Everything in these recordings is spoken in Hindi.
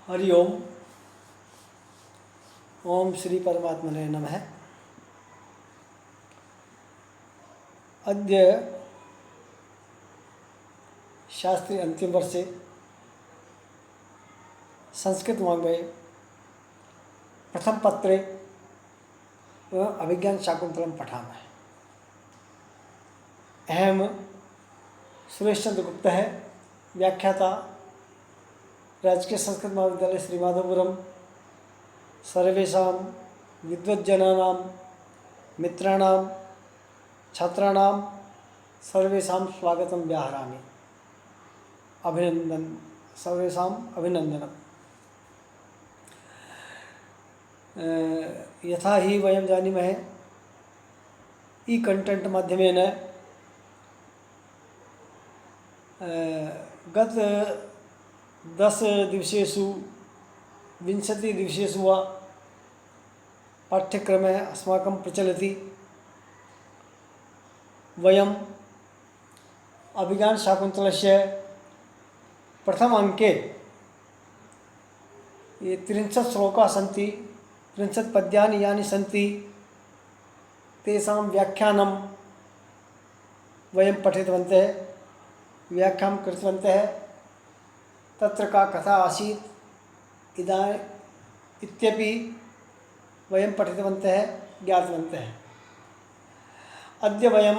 हरि ओम। ओम श्री परमात्मने नमः। अद्य शास्त्री अंतिम वर्षे संस्कृत वाङ्मये प्रथम पत्रे अभिज्ञान शाकुंतलम पठामः। अहम सुरेश चंद्र गुप्ता है, व्याख्याता, राजकीय संस्कृत महाविद्यालय श्री माधवपुरम। सर्वेषां विद्वज्जनानां मित्राणां छात्राणां सर्वेषां स्वागतं व्याहरामि। सर्वेषाम् अभिनन्दनम्। यथा हि वयं जानीमः, ई कंटेंट माध्यमेन गत 10 दिवसेषु 20 दिवसेषु वा पाठ्यक्रमः अस्माकं प्रचलति। वयम् अभिज्ञानशाकुन्तलस्य प्रथम अंके ये 30 श्लोकाः सन्ति, 30 पद्यानि यानि सन्ति, तेषां व्याख्यानं वयं पठितवन्तः, व्याख्यां कृतवन्तः। तत्र का कथा आसीत् इत्यपि वयं पठितवन्तः, ज्ञातवन्तः। अद्य वयं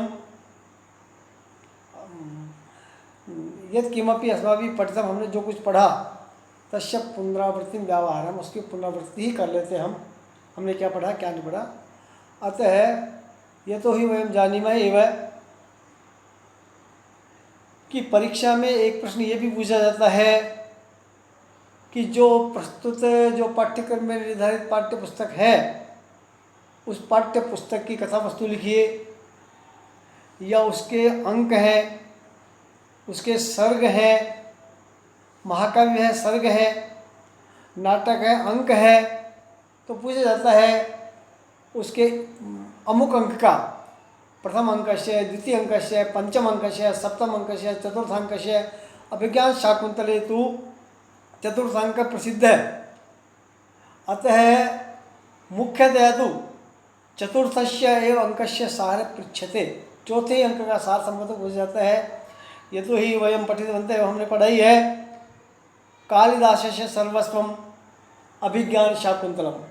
यत् किमपि अस्माभिः पठितं, हमने जो कुछ पढ़ा तस्य पुनरावृत्ति व्यावहारम, उसकी पुनरावृत्ति ही कर लेते हैं। हमने क्या पढ़ा, क्या नहीं पढ़ा। अतः यतो ही वयं जानीमः एव कि परीक्षा में एक प्रश्न ये भी पूछा जाता है कि जो प्रस्तुत जो पाठ्यक्रम में निर्धारित पाठ्य पुस्तक है, उस पाठ्य पुस्तक की कथा वस्तु लिखिए, या उसके अंक हैं, उसके सर्ग हैं, महाकाव्य है, सर्ग है, नाटक है, अंक है। तो पूछा जाता है उसके अमुक अंक का, प्रथम अंकस्य, द्वितीय अंकस्य, पंचम अंकस्य, सप्तम अंकस्य, चतुर्थ अंकस्य। अभिज्ञान शाकुंतले तु चतुर्थ अंक प्रसिद्ध है। अतः मुख्यतया तो चतुर्थस्य एव अंकस्य सार पृच्छते, चौथे अंक का सार संबंध हो जाता है। ये तो ही वयम पठितवन्तः, हमने पढ़ाई है। कालिदासस्य सर्वस्वम अभिज्ञान शाकुंतलम,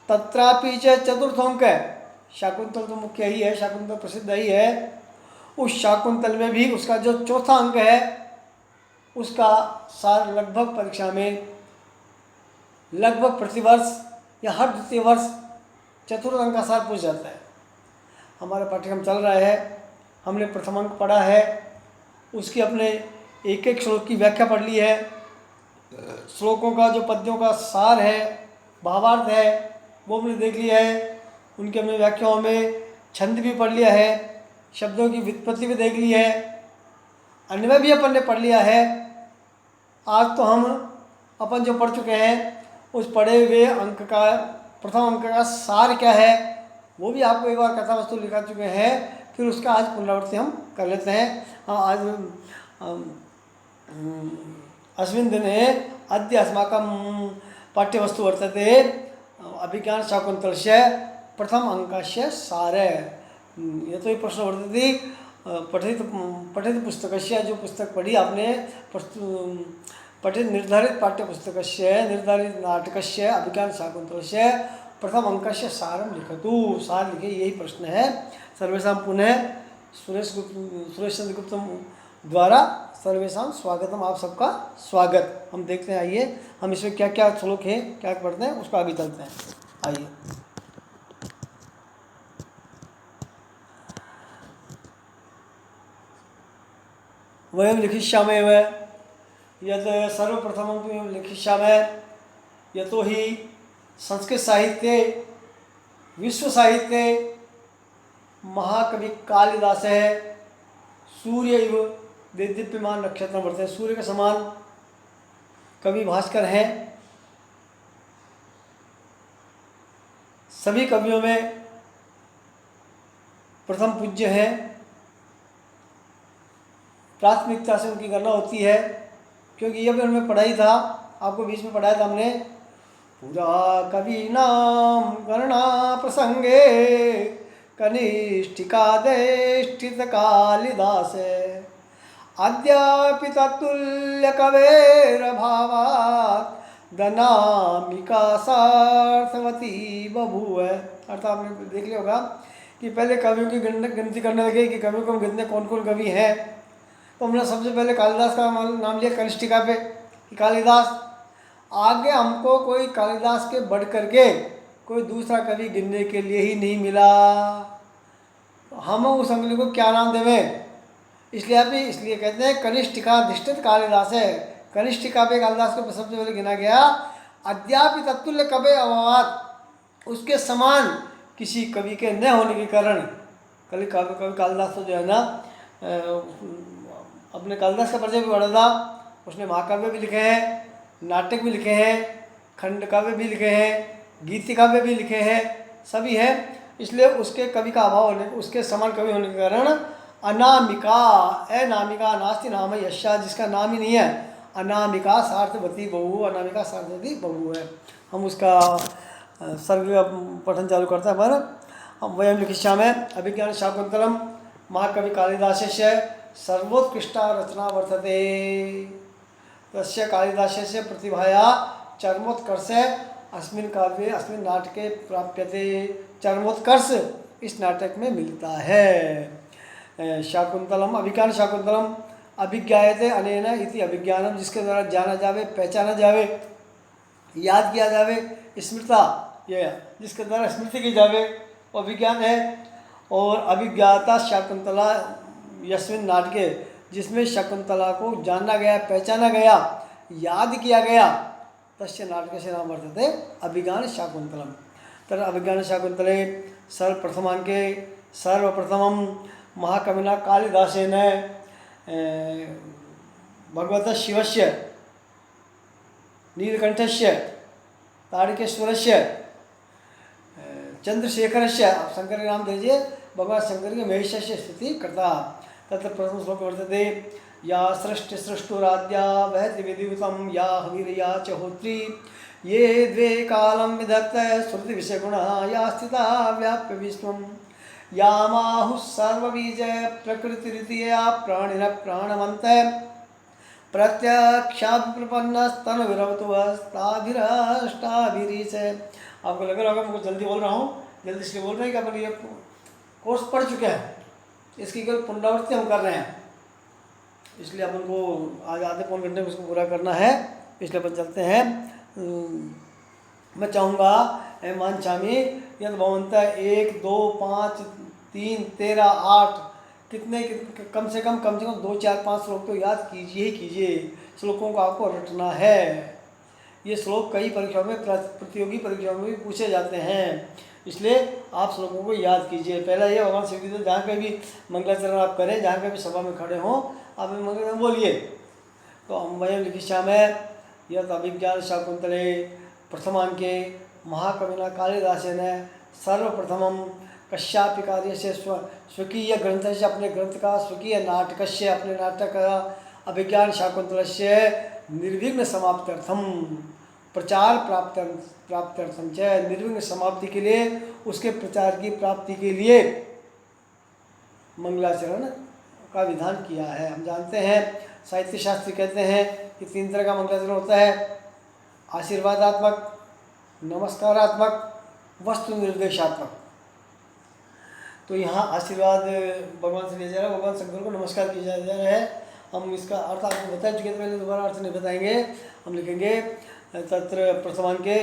तत्रापि च चतुर्थ अंक है। शाकुंतल तो मुख्य ही है, शाकुंतल प्रसिद्ध ही है। उस शाकुंतल में भी उसका जो चौथा अंक है, उसका सार लगभग परीक्षा में लगभग प्रतिवर्ष या हर द्वितीय वर्ष चतुर्थ अंक का सार पूछ जाता है। हमारा पाठ्यक्रम चल रहा है, हमने प्रथम अंक पढ़ा है, उसकी अपने एक एक श्लोक की व्याख्या पढ़ ली है। श्लोकों का जो पद्यों का सार है, भावार्थ है, वो हमने देख लिया है। उनके हमने व्याख्याओं में छंद भी पढ़ लिया है, शब्दों की व्युत्पत्ति भी देख ली है, अन्वय भी अपन ने पढ़ लिया है। आज तो हम अपन जो पढ़ चुके हैं, उस पढ़े हुए अंक का, प्रथम अंक का सार क्या है, वो भी आपको एक बार कथा वस्तु लिखा चुके हैं। फिर उसका आज पुनरावृत्ति हम कर लेते हैं। आज अस्मिन् दिने अद्य अस्माकं पाठ्यवस्तु वर्तते अभिज्ञान शाकुन्तलस्य प्रथम अंकस्य सार। यतो ही प्रश्न वर्तते पठित पुस्तकस्य, जो पुस्तक पढ़ी आपने, पठित निर्धारित पाठ्यपुस्तकस्य, निर्धारित नाटकस्य अभिज्ञान शाकुन्तलस्य प्रथम अंकस्य सारं लिखतु। सार लिखे, यही प्रश्न है। सर्वेषां पुनः सुरेश चंद्र गुप्त द्वारा सर्वेषां स्वागतम, आप सबका स्वागत। हम देखते हैं, आइए हम इसमें क्या क्या श्लोक हैं, क्या पढ़ते हैं, उसको आगे चलते हैं। आइए। वयं लिखिष्यामः यत् सर्वप्रथमं लिखिष्यामः, यतो हि संस्कृत साहित्ये, विश्व साहित्ये महाकवि कालिदास है, सूर्य इव देदीप्यमान नक्षत्र वर्तते, सूर्य के समान कवि भास्कर हैं। सभी कवियों में प्रथम पूज्य हैं, प्राथमिकता से उनकी गणना होती है। क्योंकि ये भी उनमें पढ़ाई था आपको बीच में पढ़ाया था हमने, पुरा कवि नाम गणना प्रसंगे कनिष्ठिकादेष्टित कालिदास अद्यापि तत्तुल्य कवेरभावात् दनामिका सार्थवती बभूव। अर्थात आपने देख लिया होगा कि पहले कवियों की गिनती करने लगे कि कवियों को हम गिनते कौन कौन कवि हैं। तो हमने सबसे पहले कालिदास का नाम लिया कनिष्ठिका पे कि कालिदास। आगे हमको कोई कालिदास के बढ़ करके कोई दूसरा कवि गिनने के लिए ही नहीं मिला। हम उस अंगली को क्या नाम देवें? इसलिए कहते हैं कनिष्ठिकाधिष्ठित कालिदास है। कनिष्ठिका पे कालिदास को सबसे पहले गिना गया। अद्यापि तत्तुल्य कवि अभावात्, उसके समान किसी कवि के न होने के कारण कवि कालिदास तो जो है ना अपने कालिदास का परिचय भी बढ़ा था। उसने महाकाव्य भी लिखे हैं, नाटक भी लिखे हैं, खंड काव्य भी लिखे हैं, गीति काव्य भी लिखे हैं, सभी हैं। इसलिए उसके कवि का अभाव होने, उसके समान कवि होने के कारण अनामिका, अनामिका नास्ति नाम यशा, जिसका नाम ही नहीं है, अनामिका सार्थवती बहु, अनामिका सार्थवती बहु है। हम उसका सर्ग का पठन चालू करते हैं। पर हम वयम लिखिष्यामः अभिज्ञान शाकुंतलम महाकवि कालिदासस्य सर्वोत्कृष्टा रचना वर्तते। तस्य कालिदासस्य प्रतिभाया चरमोत्कर्ष अस्मिन् काव्ये अस्मिन् नाटके प्राप्यते। चरमोत्कर्ष इस नाटक में मिलता है। शाकुंतलम अभिज्ञान शाकुंतलम अभिज्ञायते अनेन इति अभिज्ञानम, जिसके द्वारा जाना जावे, पहचाना जावे, याद किया जावे, स्मृता ये जिसके द्वारा स्मृति की जावे वो अभिज्ञान है। और अभिज्ञाता शाकुंतला यस्मिन् नाटके, जिसमें शकुंतला को जाना गया, पहचाना गया, याद किया गया, तस्य नाटकस्य नाम वर्तते अभिज्ञान शाकुंतलम। तत्र अभिज्ञान शाकुंतले सर्वप्रथमाङ्के सर्वप्रथमं महाकविना कालिदासेन भगवतः शिवस्य नीलकंठस्य ताड़केश्वरस्य चंद्रशेखरस्य, आप शंकर के नाम दीजिए, भगवान शंकर के महेशस्य स्तुति कृता। तत्र प्रथम श्लोक वर्तते या सृष्टिसृष्टुराद्या वहति विद्युतं या हविर्या च होत्री ये द्वे कालं विधत्त श्रुति विषयगुणा या स्थिता व्याप्य विश्वं या माहुः सर्वबीज प्रकृतिरिति या प्राणिनः प्राणवन्त प्रत्यक्षाभिप्रपन्नस्तनुभिरवतु हस्ताभिरष्टाभिरीच। आपको लग रहा होगा मैं कुछ जल्दी बोल रहा हूँ, जल्दी इसलिए बोल रहे हैं कि अपन ये कोर्स पढ़ चुके हैं, इसकी केवल पुनरावृत्ति हम कर रहे हैं। इसलिए अपन को आज आधे पौन घंटे में इसको पूरा करना है, इसलिए अपन चलते हैं। मैं चाहूँगा मानचामी यद भवंता 1 2 5 3 13 8 कितने कम से कम 2 4 5 श्लोक तो याद कीजिए ही कीजिए। श्लोकों को आपको रटना है। ये श्लोक कई परीक्षाओं में, प्रतियोगी परीक्षाओं में भी पूछे जाते हैं, इसलिए आप श्लोकों को याद कीजिए। पहला ये भगवान शिव की, जहाँ पे भी मंगलाचरण आप करें, जहाँ पे भी सभा में खड़े हों, आप मंगलाचरण बोलिए। तो हम वयम लिखिष्यामः यत् अभिज्ञान शाकुंतले प्रथमांके महाकविना कालिदासेन सर्वप्रथमं कस्यापि कार्यस्य स्वकीय ग्रंथस्य, अपने ग्रंथ का, स्वकीय नाटकस्य, अपने नाटक अभिज्ञान शाकुंतलस्य निर्विघ्न समाप्त्यर्थम प्रचार प्राप्त्यर्थम च, निर्विघ्न समाप्ति के लिए, उसके प्रचार की प्राप्ति के लिए मंगलाचरण का विधान किया है। हम जानते हैं, साहित्य शास्त्री कहते हैं कि 3 तरह का मंगलाचरण होता है, आशीर्वादात्मक, नमस्कारात्मक, वस्तु निर्देशात्मक। तो यहाँ आशीर्वाद भगवान से लिया जा रहा है, भगवान शंकर को नमस्कार किया जा रहा है। हम इसका अर्थ आपको बता चुके थे पहले, दोबारा अर्थ नहीं बताएंगे। हम लिखेंगे तत्र प्रथमांके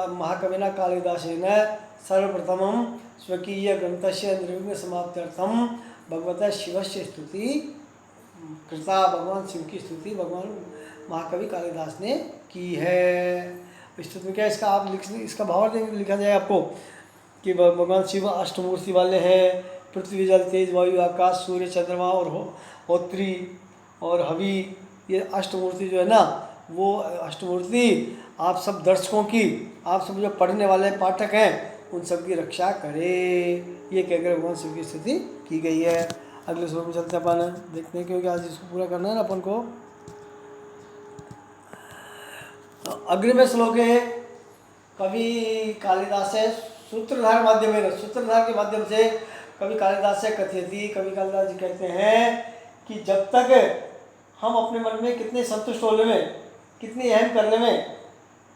महाकविना कालिदासेन सर्वप्रथमं स्वकीय ग्रंथस्य निर्विघ्न समाप्त्यर्थम भगवतः शिवस्य स्तुति कृता। भगवान शिव की स्तुति भगवान महाकवि कालिदास ने की है। स्तुति में क्या इसका आप इसका भावार्थ लिखा जाए आपको कि भगवान शिव अष्टमूर्ति वाले हैं। पृथ्वी जल तेज वायु आकाश सूर्य चंद्रमा और होत्री और हवि, ये अष्टमूर्ति जो है ना, वो अष्टमूर्ति आप सब दर्शकों की, आप सब जो पढ़ने वाले पाठक हैं, उन सब की रक्षा करे, ये कहकर भगवान शिव की स्तुति की गई है। अगले श्लोक में चलते अपन देखते हैं, क्योंकि आज इसको पूरा करना है ना अपन को। अग्रिमे श्लोके कवि कालिदास सूत्रधार माध्यमेन, सूत्रधार के माध्यम से कवि कालिदास कथयति, कवि कालिदास जी कहते हैं कि जब तक हम अपने मन में कितने संतुष्ट होने में, कितनी अहम करने में,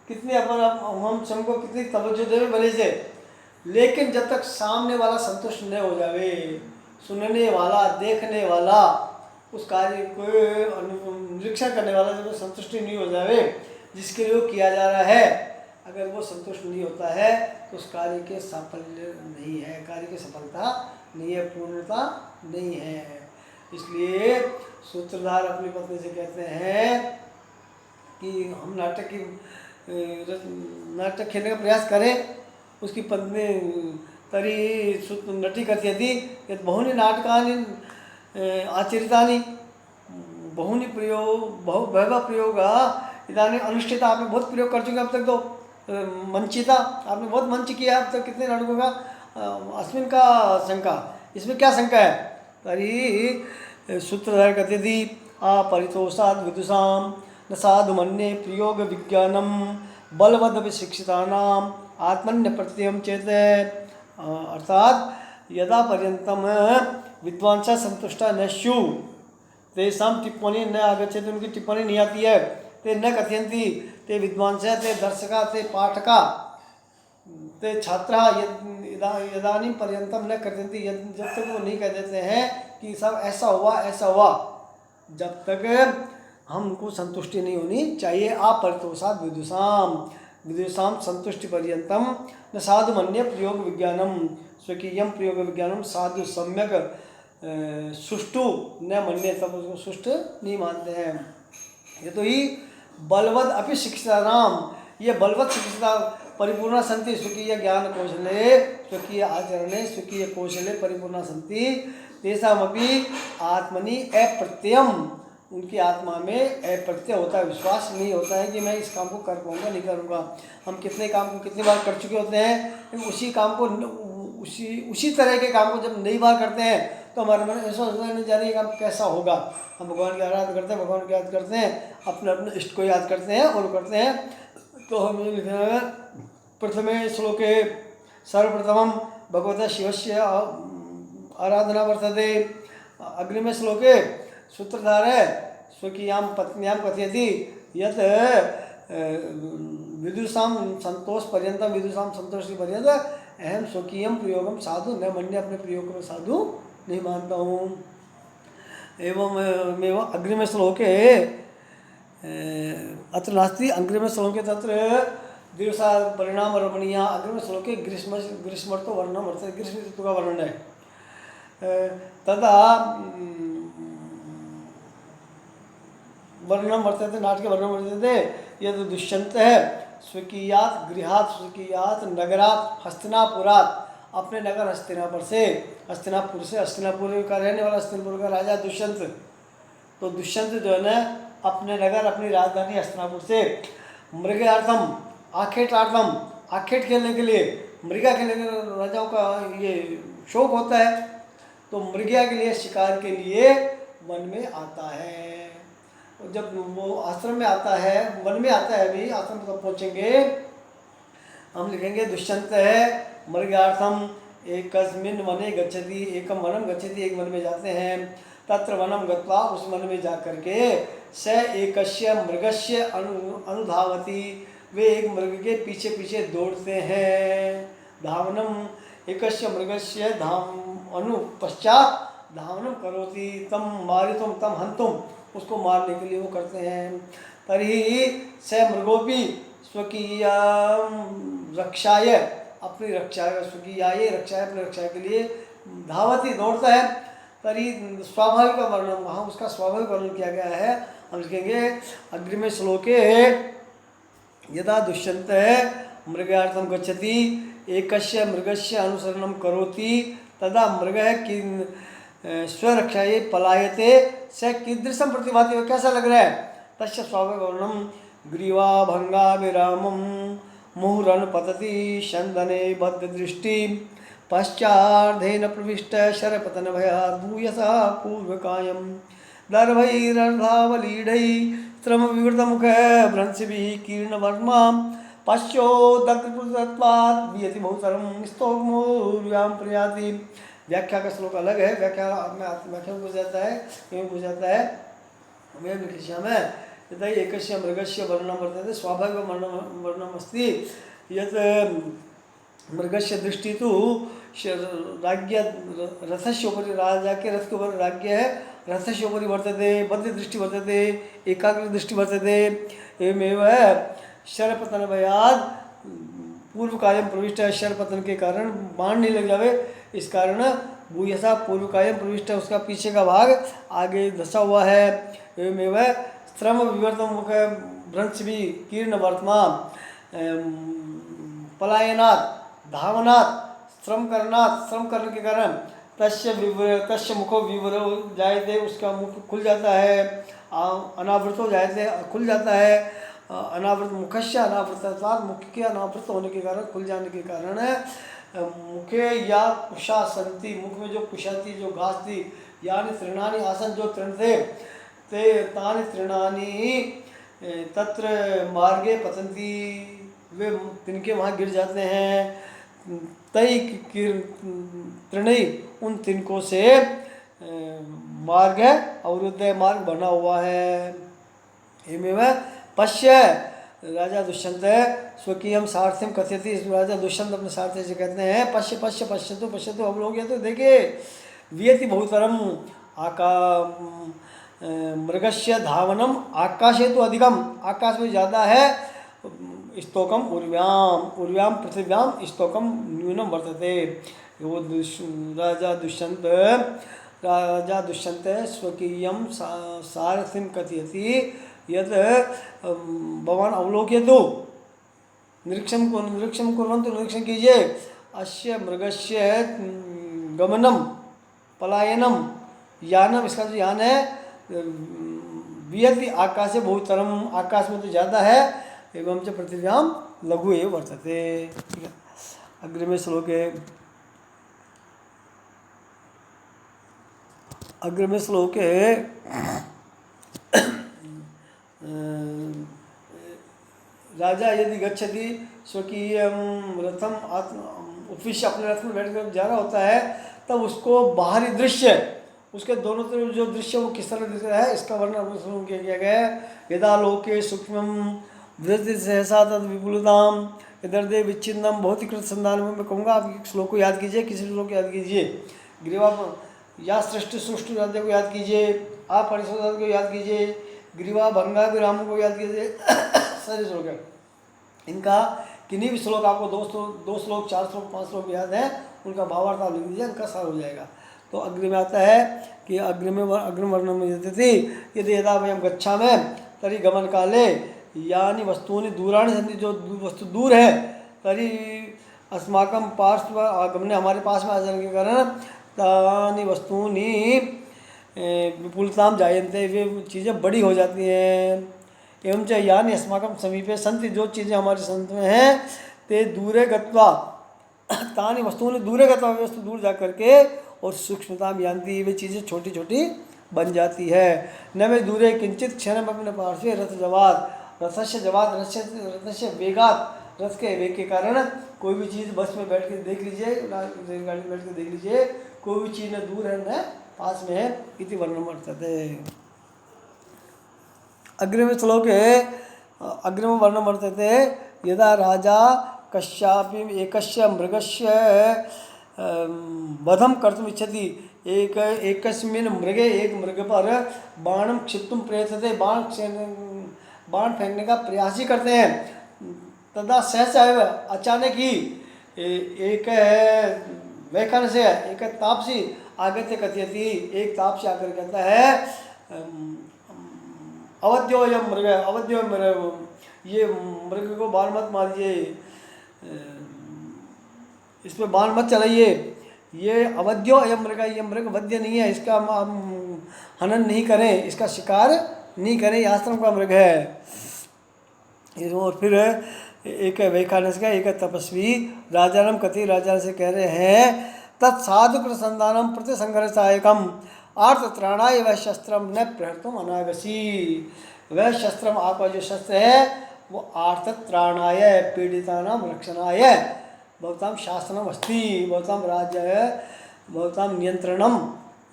कितने अपन हम स्वयं को कितनी तवज्जो देवे भले से, लेकिन जब तक सामने वाला संतुष्ट नहीं हो जावे, सुनने वाला, देखने वाला, उस कार्य को निरीक्षण करने वाला जब संतुष्टि नहीं हो जावे, जिसके लिए किया जा रहा है, अगर वो संतुष्ट नहीं होता है तो उस कार्य के साफल्य नहीं है, कार्य की सफलता नहीं है, पूर्णता नहीं है। इसलिए सूत्रधार अपनी पत्नी से कहते हैं कि हम नाटक खेलने का प्रयास करें। उसकी पत्नी तरी नटी करती थी यत् बहुनि नाटकानि आचरितानि बहुनि बहवः प्रयोगा इदानीं अनुष्ठिता। आपने बहुत प्रयोग कर चुके अब तक, तो मंचिता आपने बहुत मंच किया अब तक, कितने नाटकों का, अस्मिन का शंका, इसमें क्या शंका है? तरी सूत्रधार कहते थी अपरितोषाद विदुषां न साधु मन्ये प्रयोग विज्ञानम बलवदपि शिक्षितानां आत्मन्य प्रत्ययम चेत। अर्थात यदा पर्यंतम विद्वांसा संतुष्टा न स्यु तेषां टिप्पणी न आगच्छति, उनकी टिप्पणी नहीं आती है, ते न कथयन्ति, ते विद्वांसः, ते दर्शका, ते पाठका, ते छात्रा यदानीं पर्यंतम न कथयन्ति, जब तक वो नहीं कह देते हैं कि सब ऐसा हुआ ऐसा हुआ, जब तक हमको संतुष्टि नहीं होनी चाहिए। अपरितोषाद विदुषां संतुष्टि पर्यंतम न साधु मन्ये प्रयोग विज्ञानम स्वकीयम प्रयोग विज्ञानम साधु सम्यक सुष्टु न मन्ये, तब उसको सुष्ट नहीं मानते हैं। ये तो ही बलवद अपि शिक्षितानाम, ये बलवद शिक्षिता परिपूर्णा सन्ति स्वकीय ज्ञान कौशले स्वकीय आचरणे स्वकीय कौशले परिपूर्णा सन्ति तेषामपि आत्मनि अप्रत्ययम, उनकी आत्मा में अप्रत्यय होता है, विश्वास नहीं होता है कि मैं इस काम को कर पाऊँगा, नहीं करूँगा। हम कितने काम को कितनी बार कर चुके होते हैं, लेकिन उसी काम को उसी तरह के काम को जब नई बार करते हैं तो हमारे मन में ऐसा होता है नहीं जाने ये काम कैसा होगा। हम भगवान की आराधना करते हैं, भगवान की याद करते हैं, अपने अपने इष्ट को याद करते हैं और करते हैं। तो हम ये लिखना है प्रथमे श्लोके सर्वप्रथमं भगवतः शिवस्य आराधना वर्तते। अग्रिमे श्लोके सूत्रधार है स्वकीयां पत्न्यां कथयति यत् विदुषां संतोष पर्यंतम, विदुषां संतोष पर्यंत अहम स्वकीयं प्रयोगम साधु न मन्ये, अपने प्रयोग को साधु नहीं मानता हूँ। एवं अग्रिमे श्लोके अत्र नास्ति, अग्रिमे श्लोके तत्र दिवसा परिणाम रमणीया। अग्रिमे श्लोके ग्रीष्मर्तो वर्णन वर्तते, ग्रीष्म ऋतु का वर्णन है। तदा वर्णन वर्तते, नाटके वर्णन वर्तते यद दुष्यंत है स्वकीयात गृहात स्वकीयात नगरात हस्तिनापुरात, अपने नगर हस्तिनापुर से, हस्तिनापुर का रहने वाला हस्तिनापुर का राजा दुष्यंत। तो दुष्यंत जो है ना अपने नगर, अपनी राजधानी हस्तिनापुर से मृगार्थम आखेटार्थम, आखेट खेलने के लिए, मृगा खेलने के लिए राजाओं का ये शौक होता है, तो मृगा के लिए, शिकार के लिए वन में आता है। जब वो आश्रम में आता है, वन में आता है, अभी आश्रम तक पहुँचेंगे, हम लिखेंगे दुष्यंत है मृगार्थम एकस्मिन् वने गच्छति, एकम वनम गच्छति, एक वन में जाते हैं। तत्र वनम गत्वा, उस वन में जा करके स एकस्य मृगस्य अनुधावति, वे एक मृग के पीछे पीछे दौड़ते हैं। धावनम एकस्य मृगस्य अनु पश्चात धावनम करोति तम मारितुम तम हंतुम, उसको मारने के लिए वो करते हैं। तर्हि स मृगोपि स्वकीय रक्षाय, अपनी रक्षा, स्वकीयाय रक्षाय, अपनी रक्षा के लिए धावती, दौड़ता है। तर्हि स्वाभाविक वर्णन, वहाँ उसका स्वाभाविक वर्णन किया गया है। हम लिखेंगे अग्रिमे श्लोके यदा दुष्यंत मृगार्थम गच्छति एकस्य मृगस्य अनुसरणं करोति तदा मृगः किं स्वरक्षायै पलायते स कीदृशं प्रतिभाति, वो कैसा लग रहा है? तस्य स्वाभाविक वर्णनम ग्रीवा भंगा विरामम मुहुरन पतति शंदने बद्ध दृष्टि पश्चार्धेन प्रविष्ट शरपतन भयात् भूयसा पूर्वकायम दर्भैरर्धावलीढै त्रम विवृत मुख भ्रंश भी कीर्ण वर्मा पश्चोदग्रत्वात् वियति बहुतरम स्तोमोर्व्याम प्रयाति। व्याख्या का श्लोक अलग है, व्याख्या में व्याख्या पूछ जाता है, क्यों पूछ जाता है में विकृष्या में यथा एकस्य मृगस्य वर्णम वर्तते स्वाभाविक वर्णमस्ति यत् मृगस्य दृष्टि तो राज्ञ रथस्य उपरि, राजा के रथ के ऊपर राज्ञ है, रथस्य उपरि वर्तते, बद्ध दृष्टि वर्तते, एकाग्र दृष्टि वर्तते। एवमेव शरपतन भयाद पूर्व कायम प्रविष्ट है, शरपतन के कारण बाण नहीं लग जावे इस कारण भूयसा पूर्व कायम प्रविष्ट है, उसका पीछे का भाग आगे धसा हुआ है। एवमेव श्रम विवर्तन मुख भ्रंश भी कीर्ण वर्तमान पलायनात् धावनात् श्रम करनात्, श्रम करने के कारण तस्य मुखो विवर जायते, उसका मुख खुल जाता है, अनावृतो जायते खुल जाता है, अनावृत मुखस्य अनावृतत्वात्, मुख के अनावृत होने के कारण, खुल जाने के कारण मुखे या कुशा संति, मुख में जो कुशा थी, जो घास थी, यानी तृणानि आसन, जो तृण थे, ते तानि तृणानि तत्र मार्गे पतंती, वे तिनके वहाँ गिर जाते हैं। तई तृणई, उन तिनकों से मार्ग अवरुद्ध है, मार्ग बना हुआ है। एवमेव पश्य, राजा दुष्यंत स्वकीयम सारथिम कथयति, इस राजा दुष्यंत अपने सारथी से कहते हैं पश्य पश्य पश्यतु पश्यतु, अब लोग ये तो देखे वियति बहुतरम आका मृगस्य धावनम आकाशे तो अधिकम, आकाश में ज़्यादा है, स्तोकम उर्व्याम, उर्व्याम पृथिव्याम स्तोकम न्यूनम वर्तते। वो राजा दुष्यंत स्वकीयम सारथिम कथयति यत् भवान अवलोकयतु, निरीक्षण कुर्वन्तु, निरीक्षण कीजिए, अस्य मृगस्य गमनम पलायनम यानम, इसका जो यान है वियति आकाशे बहुतरम, आकाश में तो ज़्यादा है, एवं च पृथिव्याम लघु एव वर्तते। ठीक है, अग्रिमे श्लोके राजा यदि गच्छति स्वकीयम रथम उपविश्य, अपने रथ में बैठकर जा रहा होता है, तब उसको बाहरी दृश्य, उसके दोनों तरफ जो दृश्य वो किस तरह दिख रहा है, इसका वर्णन किया गया है। यदा लोके सूक्ष्मम वृद्धि सहसा तद विपुलताम इधर दे विच्छिन्नम, बहुत ही कृत संधान में मैं कहूँगा आप श्लोक को याद कीजिए, किसी श्लोक को याद कीजिए, ग्रीवा या सृष्टि सृष्टि राज्य को याद कीजिए, आप परिशोधन को याद कीजिए, ग्रीवा भंगा विराम को याद कीजिए, सारे श्लोक है इनका, किन्हीं भी श्लोक आपको दो श्लोक 4 श्लोक 5 श्लोक याद है, उनका भावार्थ आप लिख दीजिए, उनका सार हो जाएगा। तो अग्नि में आता है कि अग्निम वर्णन में देती थी यदि यदा वयम गच्छा में तरी गमन काले यानी वस्तूनि दूराणि सन्ति, जो वस्तु दूर है, तरी अस्माकं पार्श्व आगमने, हमारे पास में आ जाने के कारण तानि वस्तूनि विपुलताम जायन्ते, वे चीज़ें बड़ी हो जाती हैं। एवं च यानी अस्माकं समीपे सन्ति, जो चीज़ें हमारे संत में हैं, ते दूरे गत्वा तानि वस्तूनि दूरे गत्वा, वे वस्तु दूर जा करके और सूक्ष्मताम यान्ति, वे चीज़ें छोटी छोटी बन जाती है। न वे दूरे किंचित क्षणम अपने पार्श्वे रथ जवाद, रथस्य जवाद रथस्य वेगात, रथ के वेग के कारण कोई भी चीज़ बस में बैठ के देख लीजिए, रेलगाड़ी में बैठ के देख लीजिए, कोई भी चीज़ न दूर है न पास में है, इति वर्णन वर्तते। अग्रिम श्लोके अग्रिम वर्णन वर्तते यदा राजा कस्यापि एकस्य मृगस्य वधम कर्तुम इच्छति, एकस्मिन् मृगे, एक मृग पर बाणम क्षिप्तुम प्रयतते, बाण फेंकने का प्रयास ही करते हैं। तदा सहसा एव, अचानक ही एक वैखन से, एक तापसी आगत्य कथयति, एक तापसी आकर कहता है अवध्यो यम मृग, अवध्यो मृग, ये मृग को बाण मत मारिए, इस पर बाण मत चलाइए, ये अवध्यो अयम मृग, ये मृग वध्य नहीं है, इसका हम हनन नहीं करें, इसका शिकार नहीं करें, ये आश्रम का मृग है। और फिर एक वैखानस का एक तपस्वी राजानम कथि, राजा से कह रहे हैं तत्साधु प्रसंधानम प्रति संघर्ष सहायकम आर्थ त्राणाय व शस्त्रम न प्रहर्तुम अनागसी, वह शस्त्रम आपका जो शस्त्र है वो आर्तत्राणाय पीड़ितानां रक्षणाय भवतां शासनम अस्ति भवतां राज्य भवतां नियंत्रणम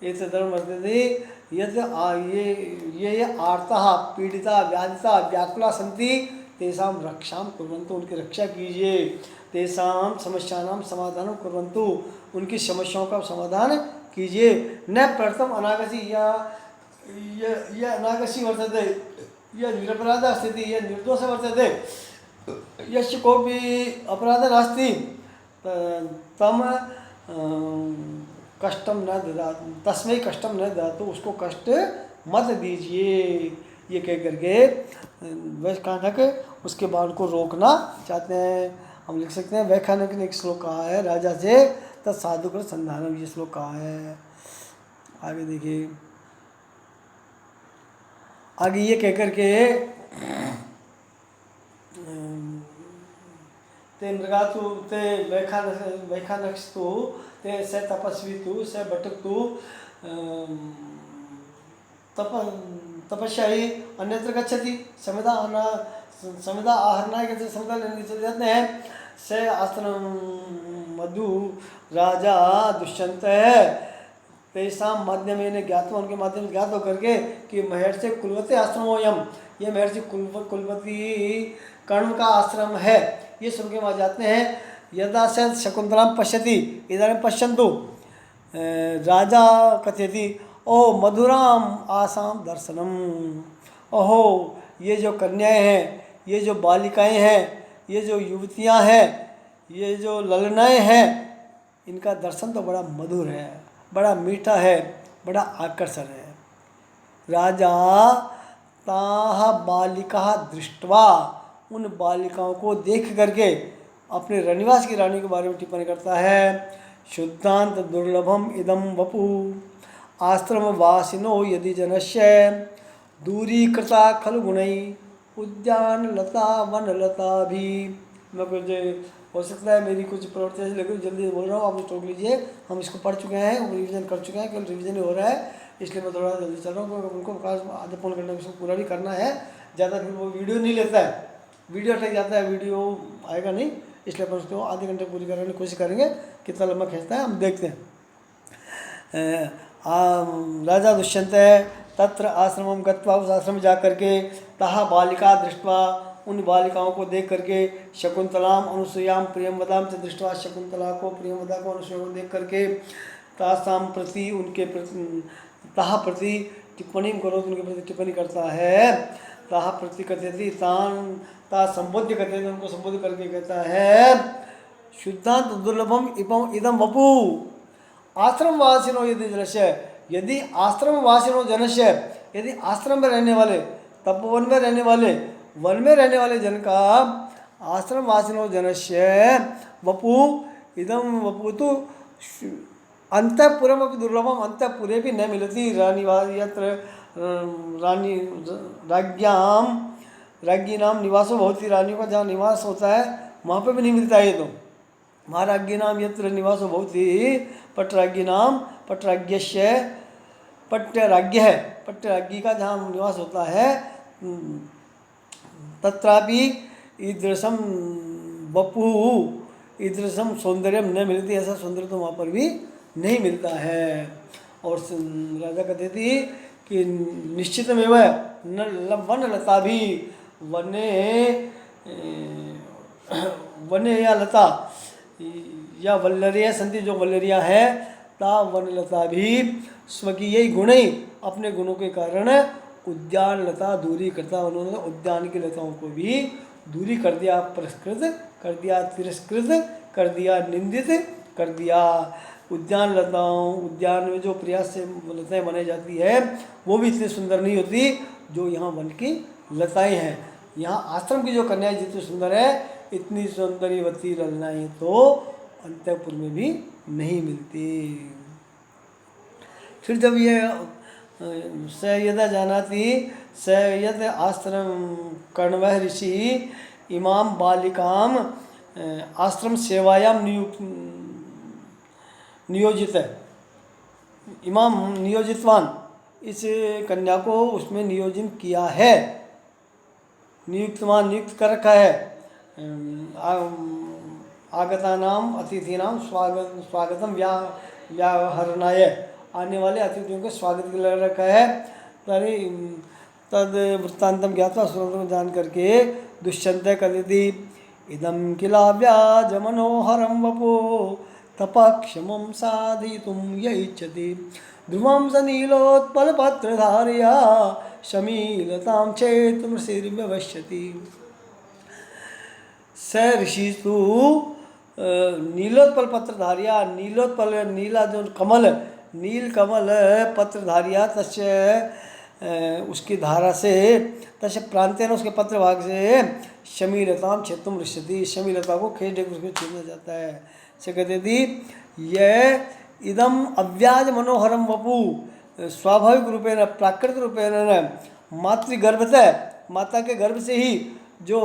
एतद्धर्म वर्तते यद् ये आर्तः पीड़िता व्याधिता व्याकुला सन्ति तेषां रक्षां कुर्वन्तु उनकी रक्षा कीजिए तेषां समस्यानां समाधानं कुर्वन्तु उनकी समस्याओं का समाधान कीजिए न प्रथम अनागसी या अनागसी वर्तते यह निरपराध स्थिति यह निर्दोष वर्तते यस्य कोऽपि अपराधः नास्ति तम कष्टम न ददातु तस्मै कष्टम न ददातु उसको कष्ट मत दीजिए ये कह करके वैखानक उसके बाद को रोकना चाहते हैं। हम लिख सकते हैं वैखानक ने एक श्लोक कहा है राजा से तत्साधु कर संधानम ये श्लोक कहा है। आगे देखिए आगे ये कह करके ते मृगातु ते वैखानकस्तु ते स तपस्वी तु स भटकतु तपस्यायी अन्यत्र गच्छति समिधा आहरणाय गच्छति समिधा लेने चले जाते हैं स आश्रम मधु राजा दुष्यंत है तेषां माध्यमेन ज्ञात्वा उनके माध्यम से ज्ञात होकर के कि महर्षि कुलवती आश्रमोयम ये महर्षि कुलवती कर्ण का आश्रम है ये सुन के वहाँ जाते हैं। यदा स शकुंतलां पश्यति इदानीं पश्यन्तु राजा कथयति ओ मधुराम आसाम दर्शनम ओहो ये जो कन्याएं हैं ये जो बालिकाएं हैं ये जो युवतियां हैं ये जो ललनाएं हैं इनका दर्शन तो बड़ा मधुर है बड़ा मीठा है बड़ा आकर्षण है। राजा ताह बालिका दृष्ट्वा उन बालिकाओं को देख करके अपने रनिवास की रानी के बारे में टिप्पणी करता है। शुद्धांत दुर्लभम इदम वपु आश्रम वासिनो यदि जनस्य दूरीकृता खलु गुणै उद्यान लता वन लता भी। मैं कुछ हो सकता है मेरी कुछ प्रवृत्ति से लेकर जल्दी बोल रहा हूँ आप टोक लीजिए। हम इसको पढ़ चुके हैं रिवीजन कर चुके हैं केवल रिवीजन ही हो रहा है इसलिए मैं थोड़ा जल्दी चल रहा हूँ क्योंकि उनको खास आधे पौन घंटे में इसको पूरा भी करना है। ज़्यादा फिर वो वीडियो नहीं लेता है वीडियो अटक जाता है वीडियो आएगा नहीं इसलिए अपन उसको आधे घंटे पूरी करने की कोशिश करेंगे कितना लंबा खींचता है हम देखते हैं। राजा दुष्यंत है तत्र आश्रमम गत्वा उस आश्रम में जा करके तहा बालिका दृष्ट्वा उन बालिकाओं को देख करके शकुंतलाम अनुसुयाम प्रियमवदाम से दृष्ट्वा शकुंतला को प्रियमवदा को अनुसुया को देख करके तासाम प्रति उनके ताहा प्रति टिप्पणी करो उनके प्रति टिप्पणी करता है। ताहा प्रति कथयति तान ता संबोध्य कहते उनको संबोधित करके कहता है शुद्धांत दुर्लभम इदम वपु आश्रमवासिनो यदि जनस्य यदि आश्रमवासिनो जनस्य यदि आश्रम में रहने वाले तपोवन में रहने वाले वन में रहने वाले जन का आश्रमवासिनो जनस्य वपु इदम वपु तो अंतःपुरम अपनी दुर्लभम अंतःपुरे भी न मिलती रानी यत्र रानी राज्ञी नाम निवासो बहुत ही रानियों का जहाँ निवास होता है वहाँ पे भी नहीं मिलता है। ये तो महाराज्ञी नाम यत्र निवासो बहुत ही पटराज्ञी नाम पटराज्ञस्य पट्यराज्ञ है पट्यराज्ञी का जहाँ निवास होता है तत्रापि ईदृशम वपु ईदृशम सौंदर्यम न मिलती ऐसा सौंदर्य तो वहाँ पर भी नहीं मिलता है। और राजा कहते थे कि निश्चितमेव वन लता भी वने या लता या वल्लरिया संति जो वल्लरिया है ता वनलता भी स्वकीय गुण ही अपने गुणों के कारण उद्यान लता दूरी करता उन्होंने उद्यान की लताओं को भी दूरी कर दिया पुरस्कृत कर दिया तिरस्कृत कर दिया निंदित कर दिया। उद्यान लताओं उद्यान में जो प्रयास से लताएँ बनाई जाती है वो भी इतनी सुंदर नहीं होती जो यहाँ वन की लताएँ हैं। यहाँ आश्रम की जो कन्याएं जितनी सुंदर है इतनी सौंदर्यवती ललनाएँ तो अंतःपुर में भी नहीं मिलती। फिर जब ये स यदा जानाति स यद आश्रम कर्णवः ऋषि इमाम बालिकाम आश्रम सेवायाम नियोजित है इमाम नियोजितवान इस कन्या को उसमें नियोजन किया है नियुक्त कर रखा है। आगता नाम अतिथि नाम स्वागतम व्याहरणाय, आने वाले अतिथियों के स्वागत के लिए रखा है। तरी तद वृत्तांतम ज्ञात्वा श्रोत्रम जान करके दुष्यंत कथयति इदं किलाव्याज मनोहरं वपो तपक्षमं साधितुं य इच्छति ध्रुवं स नीलोत्पलपत्रधारया शमीलतां चेतमृषिर्व्यवस्यति। स ऋषि तु नीलोत्पल पत्रधारिया, नीलोत्पल नीला जो कमल, नील कमल पत्रधारिया तस्य उसकी धारा से, तस्य प्रांतेन उसके पत्र भाग से शमीलताम क्षेत्रम ऋष्यति, शमीलता को खेच देकर उसको छीना जाता है। से कहते थी यह इदम अव्याज मनोहरम वपु, स्वाभाविक रूपेण प्राकृतिक रूपेण मातृगर्भतः, माता के गर्भ से ही जो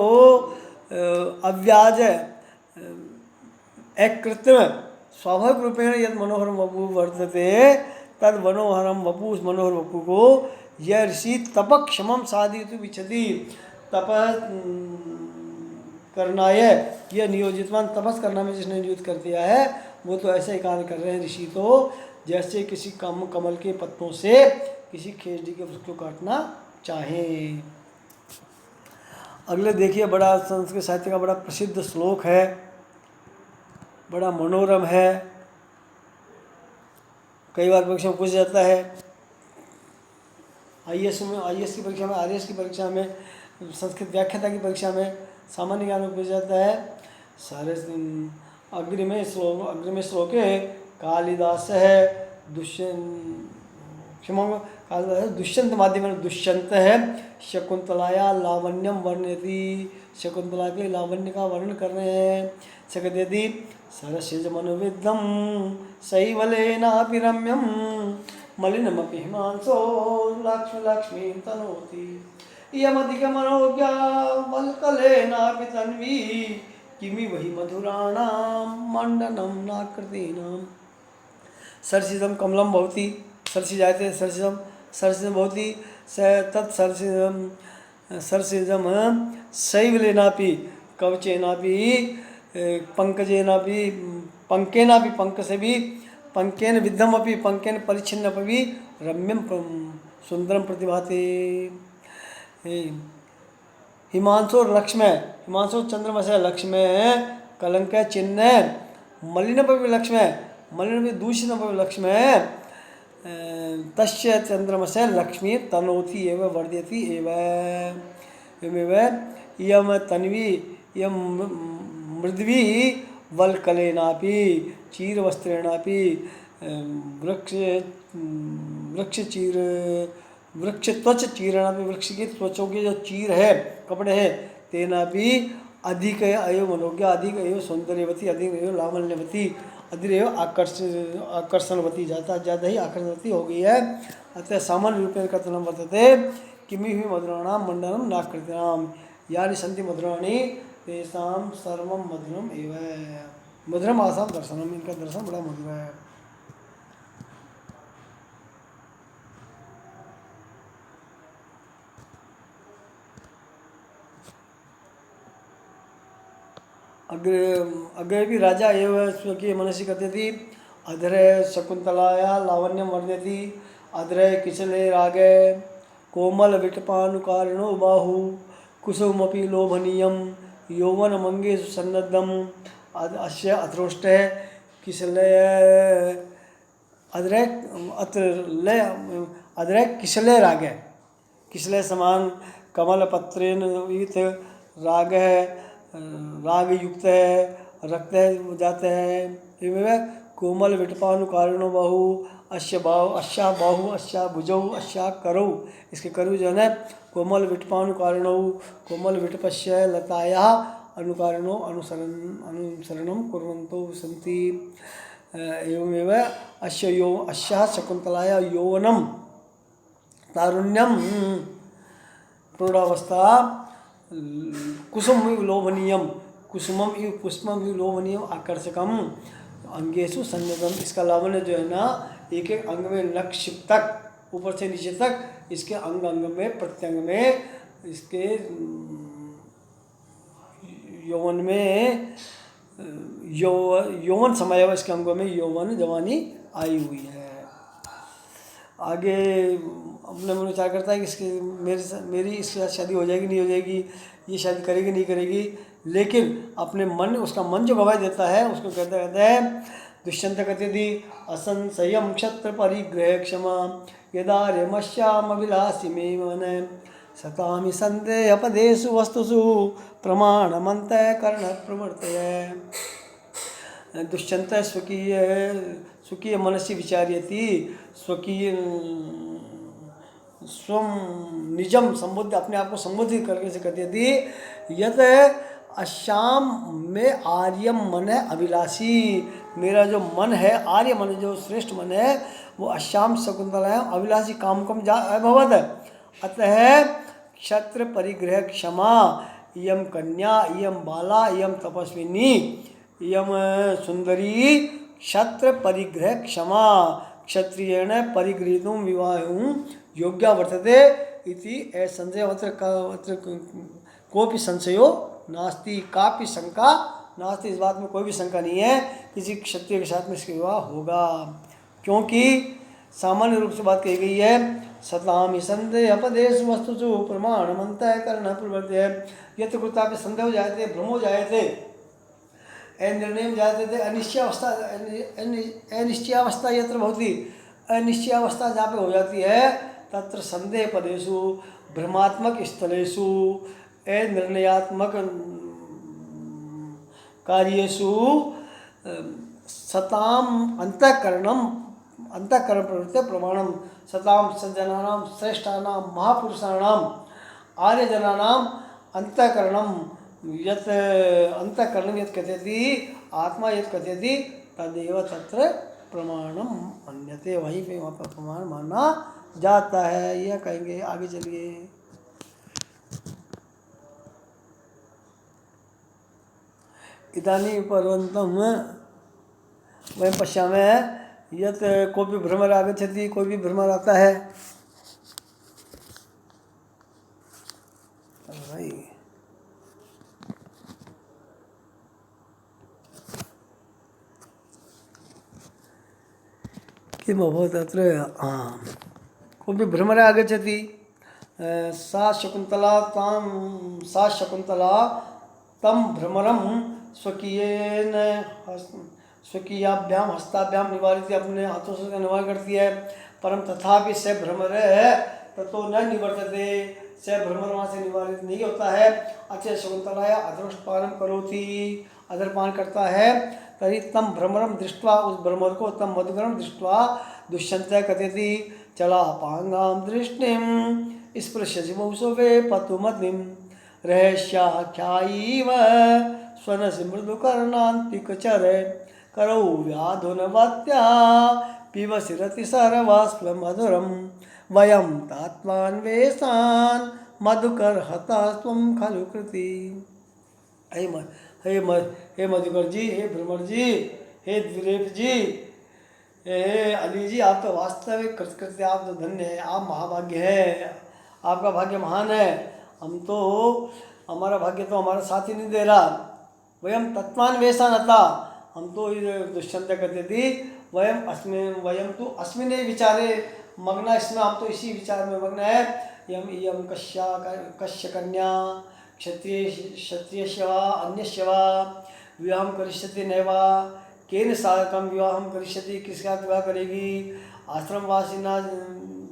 अव्याज एक कृत्रिम स्वाभाविक रूपेण यद मनोहरम वपु वर्तते तद मनोहरम वपु, उस मनोहर वपु को यह ऋषि तपक्षमम साधितुं इच्छति, तप करना है, यह नियोजितवान तपस करना में जिसने नियोजित कर दिया है वो तो ऐसे ही कार्य कर रहे हैं ऋषि, तो जैसे किसी कमल के पत्तों से किसी खेजड़ी के वृक्ष को काटना चाहें। अगले देखिए, बड़ा संस्कृत साहित्य का बड़ा प्रसिद्ध श्लोक है, बड़ा मनोरम है, कई बार परीक्षा में पूछा जाता है। आईएएस की परीक्षा में, आरएएस की परीक्षा में, संस्कृत व्याख्याता की परीक्षा में, सामान्य ज्ञान में पूछा जाता है। सारे अग्रिमे श्लोके कालिदास है दुष्यंत माध्यम, दुष्यंत है शकुंतलाया लावण्यम वर्णयति, शकुंतला के लावण्य का वर्णन कर रहे हैं। सकयति सरसिज मनोविद्धम शैवलेनापि रम्यम मलिनमपि हिमांशो लक्ष्मी तनोति यमधिकमनोज्ञा वल्कलेनापि तन्वी किमि वही मधुराणां मंडनम नाकृतीनां। सरसिजम कमलम भवति, सरसि जायते सरसिजम, सरसिजम भवति तत्सरसिजम, सरसिजम शैवलेनापि कवचेनापि पंकजेनापि पंकेनापि, पंक से भी, पंकेन विद्धमपि पंकेन परिच्छिन्नमपि रम्यम सुंदरम प्रतिभाति। हिमांशु लक्ष्मय, हिमांशु चंद्रमा से लक्ष्मय कलंक चिन्ह मलिनपि लक्ष्मय, मलिनपि दूषितमपि लक्ष्मय तस्य चंद्रमस्य लक्ष्मी तनोति एव वर्धयति एव इयं तन्वी इयं मृद्वी वल्कलेनापि चीरवस्त्रेणापि वृक्ष त्वच चीरणापि, वृक्ष की त्वचों के जो चीर है, कपड़े हैं, तेना भी अधिक एव मनोज्ञा, अधिक एव सौंदर्यवती, अधिक एव लावण्यवती, अधिक एव आकर्षणवती, ज़्यादा ही आकर्षणवती हो गई है। अतः सामान्य रूपेण कथनं वर्तते किमि मधुराणां मंडनं नाकृतीनां यानि सन्ति मधुराणि तेषां सर्वं मधुरम एव, मधुरम आसाम दर्शनम, इनका दर्शन बड़ा मधुर है। अग्रे भी राजा एवं स्वकीय मनसि कथयति अधरे शकुंतलाया लावण्यम वर्धयति, अधरे किशले रागे कोमल विटपानुकारिणो बाहु कुसुमपि लोभनीयम यौवन मंगेषु सन्नद्धम अस्य अथरोष्टे किशले अधरे अधरे किशले रागे, किशले समान कमल पत्रेन युक्त राग है, राग युक्त है, रक्त है जाते हैं। कोमल विटपानुकारिणो बाहु अश्या बाहु अश्या भुजौ अश्या करौ, इसके करु जो है कोमल विटपानुकारिणौ, कोमल विटपस्य लताया अनुकारिणो अनुसरणं कुर्वन्तौ सन्ति। एवमेव अस्याः शकुन्तलाया यौवनं तारुण्यं प्रौढ़ावस्था कुसुम लोभनीयम, कुसुमम इव पुष्पम इव लोभनीयम आकर्षकम अंगेशु सन्निधम, इसका लावण्य जो है ना एक एक अंग में लक्ष्य तक, ऊपर से नीचे तक, इसके अंग अंग में प्रत्यंग में इसके यौवन में यौवन समय है, इसके अंगों में यौवन जवानी आई हुई है। आगे अपने मन विचार करता है कि इसकी मेरी इसके साथ शादी हो जाएगी नहीं हो जाएगी, ये शादी करेगी नहीं करेगी, लेकिन अपने मन, उसका मन जो गवाही देता है उसको कहता है दुष्यंत कथयति असंशयम क्षत्र परिग्रह क्षमा यदा रेमश्याम अभिलाषी मे मन सतामि संदेहपदेषु वस्तुषु प्रमाणमन्तःकरण प्रवर्तय। दुष्यंत स्वकीय मनसि विचार्यति स्वकीय स्वम निजम संबुद्ध, अपने आप को संबोधित करके से कहती थी यत अश्याम में आर्यम मन है अभिलाषी, मेरा जो मन है आर्य मन, जो श्रेष्ठ मन है वो अश्याम शकुंतला अभिलाषी कामकम जा अभवत, अतः क्षत्र परिग्रह क्षमा इयम कन्या इयम बाला इयम तपस्विनी इयम सुंदरी क्षत्र परिग्रह क्षमा क्षत्रियेण परिगृहीतुं विवाहुं योग्या वर्तते इति संशय अत्र कोपि संशयो नास्ति, कापि शंका नास्ति, इस बात में कोई भी शंका नहीं है किसी क्षत्रिय के साथ में इसका विवाह होगा, क्योंकि सामान्य रूप से बात कही गई है सतामि संदेहपदेषु वस्तुषु प्रमाणमन्तःकरण प्रवर्तय। यत्र कुत्रापि संदेह हो जाते, भ्रम हो जाते, निर्णय में जाते थे, अनिश्चयावस्था यत्र भवति, अनिश्चयावस्था जहाँ पे हो जाती है तत्र संदेह पदेषु भ्रमात्मक स्थलेषु निर्णयात्मक कार्येषु सताम अंतःकरण प्रवृत्ति प्रमाणम सताम सज्जनानां श्रेष्ठानां महापुरुषाणां आर्यजनानां अंतःकरणम यत् अंतःकरणं यत् कथयति आत्मा यत् कथयति तदेव तत्र प्रमाणम मन्यते, वहीं पे वहाँ पर प्रमाण माना जाता है। यह कहेंगे, आगे चलिए। इदानीं पर्वन्तं वयं पश्यामः यत् कोऽपि भ्रमर आगच्छति, कोई भी भ्रमर आता है, किम् अभवत् अत्र, कोऽपि भ्रमर आगच्छति, सा शकुन्तला तं भ्रमरं स्वकीयाभ्याम हस्ताभ्याम निवारित, अपने हाथों से निवारण करती है, परम तथापि स भ्रमर ततो न निवर्तते, स भ्रमर वहाँ से निवारित नहीं होता है। अच्छा शकुन्तलाया अधरोष्टपानं करोति, अधरपान करता है, तर्हि तं भ्रमरं दृष्ट्वा, उस भ्रमर को तं मधुकरं दृष्ट्वा दुष्यन्तः कथयति चलापांगां दृष्टिं स्पृश्यसिमौसुवे पतुमतिं रहस्याख्यायीव स्वनसि मृदुकर्णान्तिकचर करौ व्याधुनवत्या पिबसि रतिसर्वास्फलमधुरं वयं तात्वान्वेषान् मधुकर हता त्वं खलु कृति। हे मधुकर जी, हे भ्रमर जी, हे द्विरेफ जी, हे अली जी, आप तो वास्तविक कृतकृत्य, आप तो धन्य है, आप महाभाग्य है, आपका भाग्य महान है। हम तो, हमारा भाग्य तो हमारा साथ ही नहीं दे रहा। वयम तत्वान्वेषणता, हम तो दुष्यंत कहते थे वयम तो अस्मिन् विचारे मग्न, इसमें हम तो इसी विचार में मग्न है। यम कश्य कन्या क्षत्रियस्य वा अन्यस्य वा विवाहं करिष्यति नैवा, केन साकं विवाहं करिष्यति, किसका विवाह करेगी, आश्रमवासिना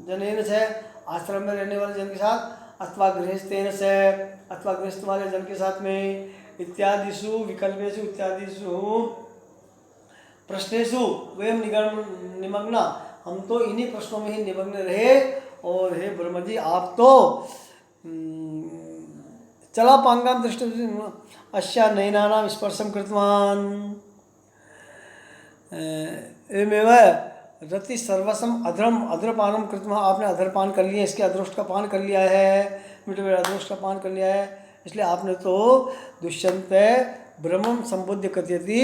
जनेन से, आश्रम में रहने वाले जन के साथ, अथवा गृहस्थेन से, अथवा गृहस्थ वाले जन के साथ में, इत्यादिषु विकल्पेषु इत्यादिषु प्रश्नेषु वयम निमग्ना, हम तो इन्हीं प्रश्नों में ही निमग्न रहे। और हे ब्रह्म जी, आप तो चलापांगां दृष्टि अस्या नयनानां स्पर्शं कृतवान् एवमेव रति सर्वसम अधरपानम कृतवान्, आपने अधरपान कर लिया, इसके अदृष्ट का पान कर लिया है, मीठे मीठे अदृष्ट का पान कर लिया है, इसलिए आपने तो दुष्यंत ब्रह्मं संबुद्ध कथयति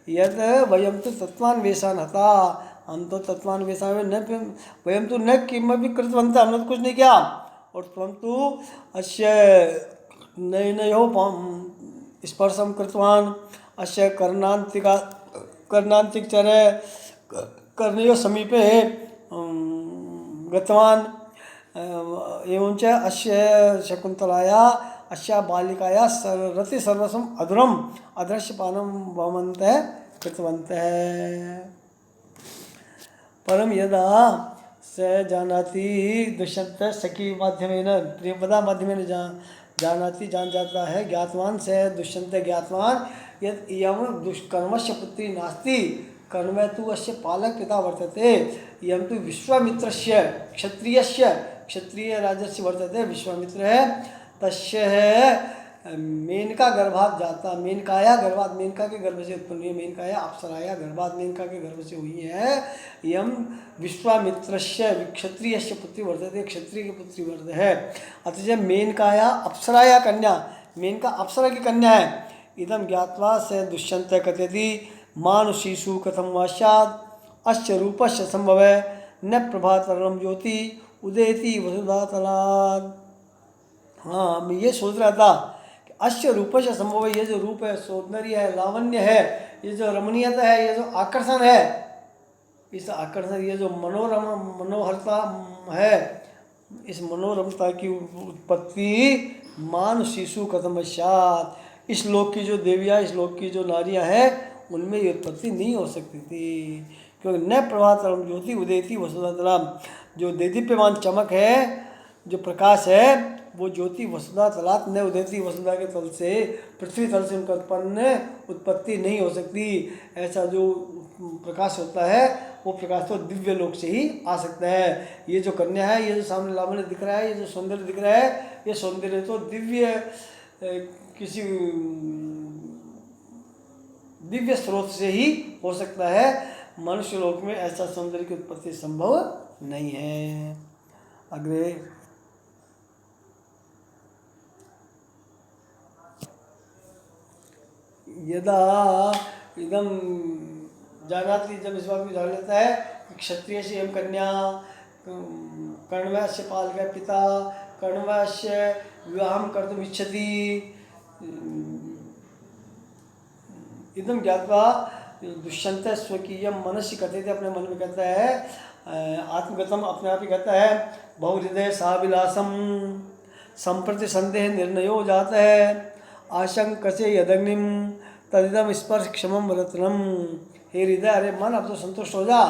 यद वयम तो तत्वान्वेषण हता, हम तो तत्वान्वेषण न वयम तो न किमपि कृतवन्तः, हमने तो कुछ नहीं किया, और त्वं तो अस्य नयनयोः स्पर्शं कृतवान् अस्य कर्णान्तिकचरे कर्णयोः समीपे गतवान् एवञ्च अस्य शकुन्तलाया अस्या बालिकाया रति सर्वस्वम् अधुरम् अधरस्य पानं भवन्तः कृतवन्तः। परम यदा स जानाति दुष्यंत सखी माध्यमेन प्रियपदा माध्यमेन जानाति जान जाता है ज्ञातवान स दुष्यंत ज्ञातवान यद इयं दुष्कर्मस्य पुत्री नास्ति कर्म तु अस्य पालक पिता वर्तते इयं तु विश्वामित्रस्य क्षत्रिय राजस्य वर्तते विश्वामित्र है तस्य है मेनका गर्भात जाता मेनकाया गर्भात मेनका के गर्भ से उत्पन्न हुई मेनकाया अप्सराया गर्भात मेनका के गर्भ से हुई है यम विश्वामित्रस्य क्षत्रियस्य पुत्री वर्तते क्षत्रिय की पुत्री वर्तते है अतः मेनकाया अप्सराया कन्या मेनका अप्सरा की कन्या है इदम ज्ञात्वा से दुष्यंत कथयति मानुषीषु कथम वा स्यात् अस्य रूपस्य संभव न प्रभातरणम ज्योति उदेति वसुधातलात्। हाँ मैं ये सोच रहा था कि अस्य रूपस्य संभव ये जो रूप है सौंदर्य है लावण्य है ये जो रमणीयता है ये जो आकर्षण है इस आकर्षण ये जो मनोहरता है इस मनोरमता की उत्पत्ति मानुषीषु कथम स्यात् इस लोक की जो देवियाँ इस लोक की जो नारियाँ हैं उनमें ये उत्पत्ति नहीं हो सकती थी क्योंकि न प्रभातरम ज्योति उदेति वसुधातलाम जो देदीप्यमान चमक है जो प्रकाश है वो ज्योति वसुधा तलात न उदेती वसुधा के तल से पृथ्वी तल से उनका उत्पत्ति नहीं हो सकती। ऐसा जो प्रकाश होता है वो प्रकाश तो दिव्य लोक से ही आ सकता है। ये जो कन्या है ये जो सामने लावण्य दिख रहा है ये जो सौंदर्य दिख रहा है ये सौंदर्य तो दिव्य किसी दिव्य स्रोत से ही हो सकता है। मनुष्य लोक में ऐसा सौंदर्य की उत्पत्ति संभव नहीं है। अग्रे यदा इदम जानाति जब इस बात को जान लेता है कि क्षत्रिय से एवं कन्या कर्णवस्य पालक पिता कर्णवस्य विवाह कर्तुम इच्छति इदम ज्ञात्वा दुष्यंत स्वकीय मनस्य कहते थे अपने मन में कहता है आत्मगतम अपने आप ही कहता है बहुहृदय साविलासम संप्रति संदेह निर्णयो जाता है आशंक से यदग्निम तदिदम स्पर्श क्षमम रत्नम। हे हृदय अरे मन अब तो संतुष्ट हो जा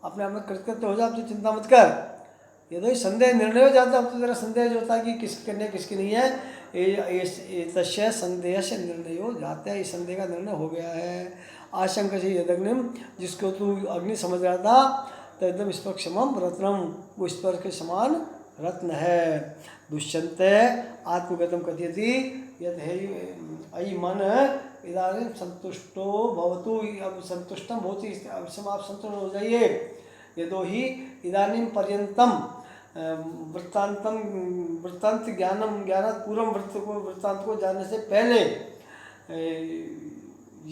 अपने आप में कृतकृत्य हो जा अब तो चिंता मत कर यदि संदेह निर्णय हो जाता अब तो तेरा संदेह जो होता है कि किसकी कन्या किसकी नहीं है तस्य संदेह से निर्णय हो जाता है इस संदेह का निर्णय हो गया है। आशंक से यदग्निम जिसको तू अग्नि समझ रहा था तो एकदम स्पर्शमम रत्नम वो स्पर्श के समान रत्न है। दुष्यंत आत्मगतम कथयति यद है अयि मन इदानीं संतुष्टो भवतु अब संतुष्टम बहुत ही आप संतुष्ट हो जाइए यदो ही इदानीं पर्यंतम वृत्तांत ज्ञानात् पूर्व वृत्तांत को जानने से पहले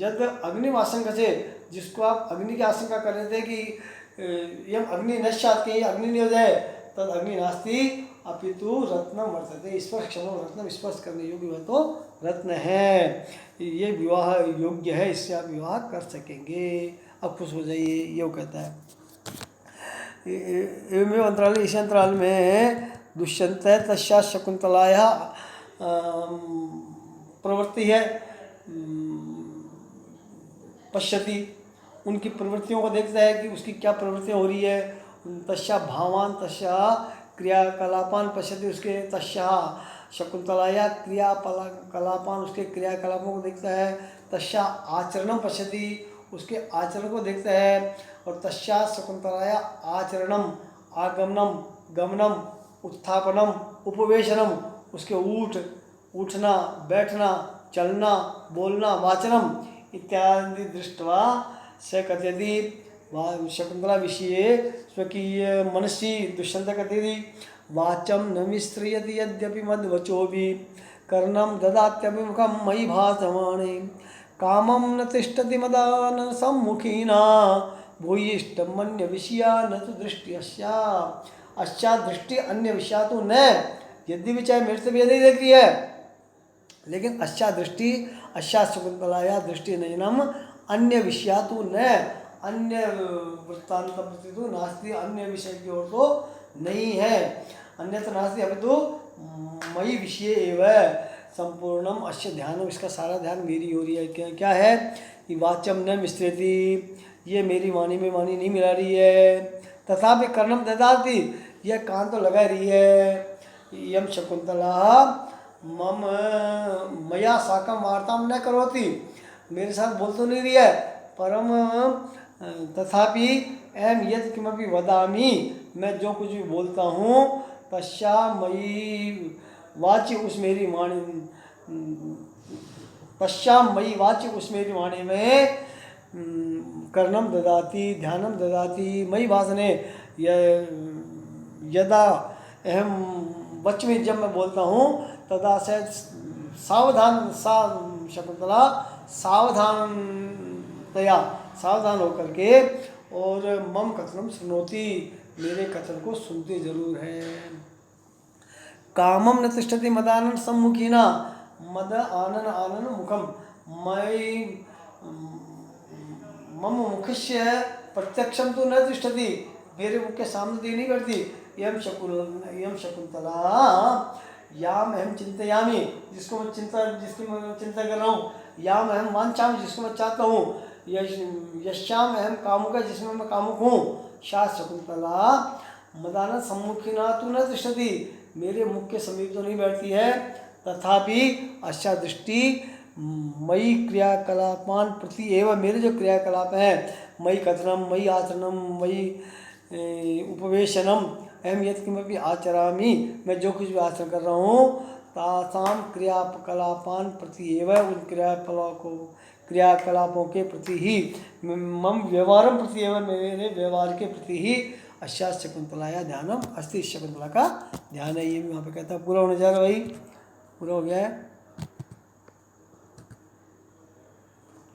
यद अग्नि आशंका से जिसको आप अग्नि की आशंका कर रहे थे कि यम अग्नि नश्यात् कहीं अग्नि नहीं हो जाए तद अग्नि नास्ति अपितु रत्नम वर्तते स्पर्श क्षम रत्नम स्पर्श करने योग्य वह तो रत्न है ये विवाह योग्य है इससे आप विवाह कर सकेंगे। अब खुश हो जाइए ये कहता है। एवं अंतराल इस अंतराल में दुष्यंत तस्या शकुंतलाया प्रवृत्ति है पश्यति उनकी प्रवृत्तियों को देखता है कि उसकी क्या प्रवृत्तियाँ हो रही है। तस्या भावान तस्या क्रियाकलापान पश्यति उसके तस्या शकुंतलाया क्रियाकलापान उसके क्रियाकलापों को देखता है। तस्या आचरणम पश्यति उसके आचरण को देखता है और तस्या शकुंतलाया आचरणम आगमनम गमनम उत्थापनम उपवेशनम उसके उठना बैठना चलना बोलना वाचनम इत्यादि दृष्ट्वा स कथयति शकुंतला विषये स्वकीय मनसि दुष्यंत कथयति वाचं न मिश्रयति यद्यपि मद्वचोऽपि कर्णं ददात्यपि मुखं मयि भासमाने कामं न तिष्ठति मदान सम्मुखीना भूयिष्ठं मन्य विषया न तो दृष्टि अस्या दृष्टि अन्य विषया तो न यद्यपि चाहे मेरे से भी यदि देख रही है लेकिन अस्या दृष्टि अस्या शकुंतलाया दृष्टि नयनम अन्य विषया तो न अन्य वृत्तांत प्रति तो नास्ति, अन्य विषय की ओर तो नहीं है। अन्यत्र नास्ति अभी तो मई विषय एवं संपूर्णम अश्य ध्यानम, इसका सारा ध्यान मेरी हो रही है। क्या क्या है कि वाच्यम न मिश्रति, ये मेरी वाणी में वाणी नहीं मिला रही है। तथापि कर्णम ददाति, यह कान तो लगा रही है। यम शकुंतला मम मया साकम वार्ताम न करोति, मेरे साथ बोल तो नहीं रही है, परम तथापि एम यद किमपि वदामि, मैं जो कुछ भी बोलता हूँ तस्या मयि वाच्य उस मेरी वाणी, पश्चाम मयि वाच्य उस मेरी वाणी में कर्णम ददाति ध्यानम ददाति मयि वासने, यदा अहम वच में जब मैं बोलता हूँ तदा से सावधान शकुंतला सावधानतया सावधान होकर के और मम कथनम सुनोति, मेरे कथन को सुनते जरूर है। कामम न तिष्ठति मदानन सम्मुखीना, मद आनन आनन मुखम, मई मम मुखस्य प्रत्यक्षम तो न तिष्ठति, मेरे मुख के सामने तो नहीं बैठती। यम शकुंतला याम अहम चिंतयामि, जिसको मैं चिंता कर रहा हूँ, याम अहम वांछामि, जिसको मैं चाहता हूँ, यश्याम अहम कामुक, जिसमें मैं कामुक हूँ, सा शकुंतला मदान सम्मुखीना तो न तिष्ठति, मेरे मुख के समीप तो नहीं बैठती है। तथापि अच्छा दृष्टि मई क्रियाकलापान प्रति एवं, मेरे जो क्रियाकलाप हैं, मई कथनम मई आचरणम मई उपवेशनम अहम यत् किमपि आचरामि, मैं जो कुछ भी आचरण कर रहा हूँ तासाम क्रियाकलापान प्रति एवं, उन क्रियाकलापों के प्रति ही, मम व्यवहारम प्रति एवं, मेरे व्यवहार के प्रति ही अश्या शकुंतलाया ध्यानम अस्ति, शकुंतला का ध्यान है। ये भी वहाँ पे कहता है। पूरा होने जा रहा है भाई, पूरा हो गया है।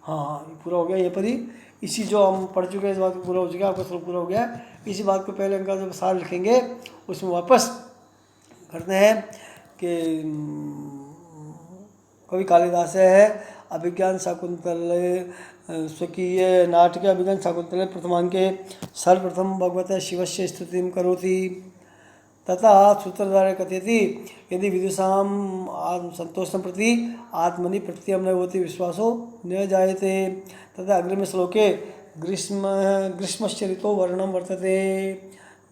हाँ ये पूरा हो गया, ये पर ही इसी जो हम पढ़ चुके हैं इस बात को पूरा हो चुका है, आपका सब पूरा हो गया है। इसी बात को पहले इनका जब सार लिखेंगे उसमें वापस करते हैं कि कवि कालिदास है अभिज्ञान शाकुंतल स्वकीय नाटक अभिज्ञान शाकुंतल प्रथमांके सर्वप्रथम भगवत शिवस्य स्तुतिं करोति, तथा सूत्रधारे कथयति यदि विदुषाम संतोषं प्रति आत्मनि प्रत्ययं न होति विश्वासो न जायते, तथा अग्रिम श्लोके ग्रीष्मस्य ऋतौ वर्णनं वर्तते,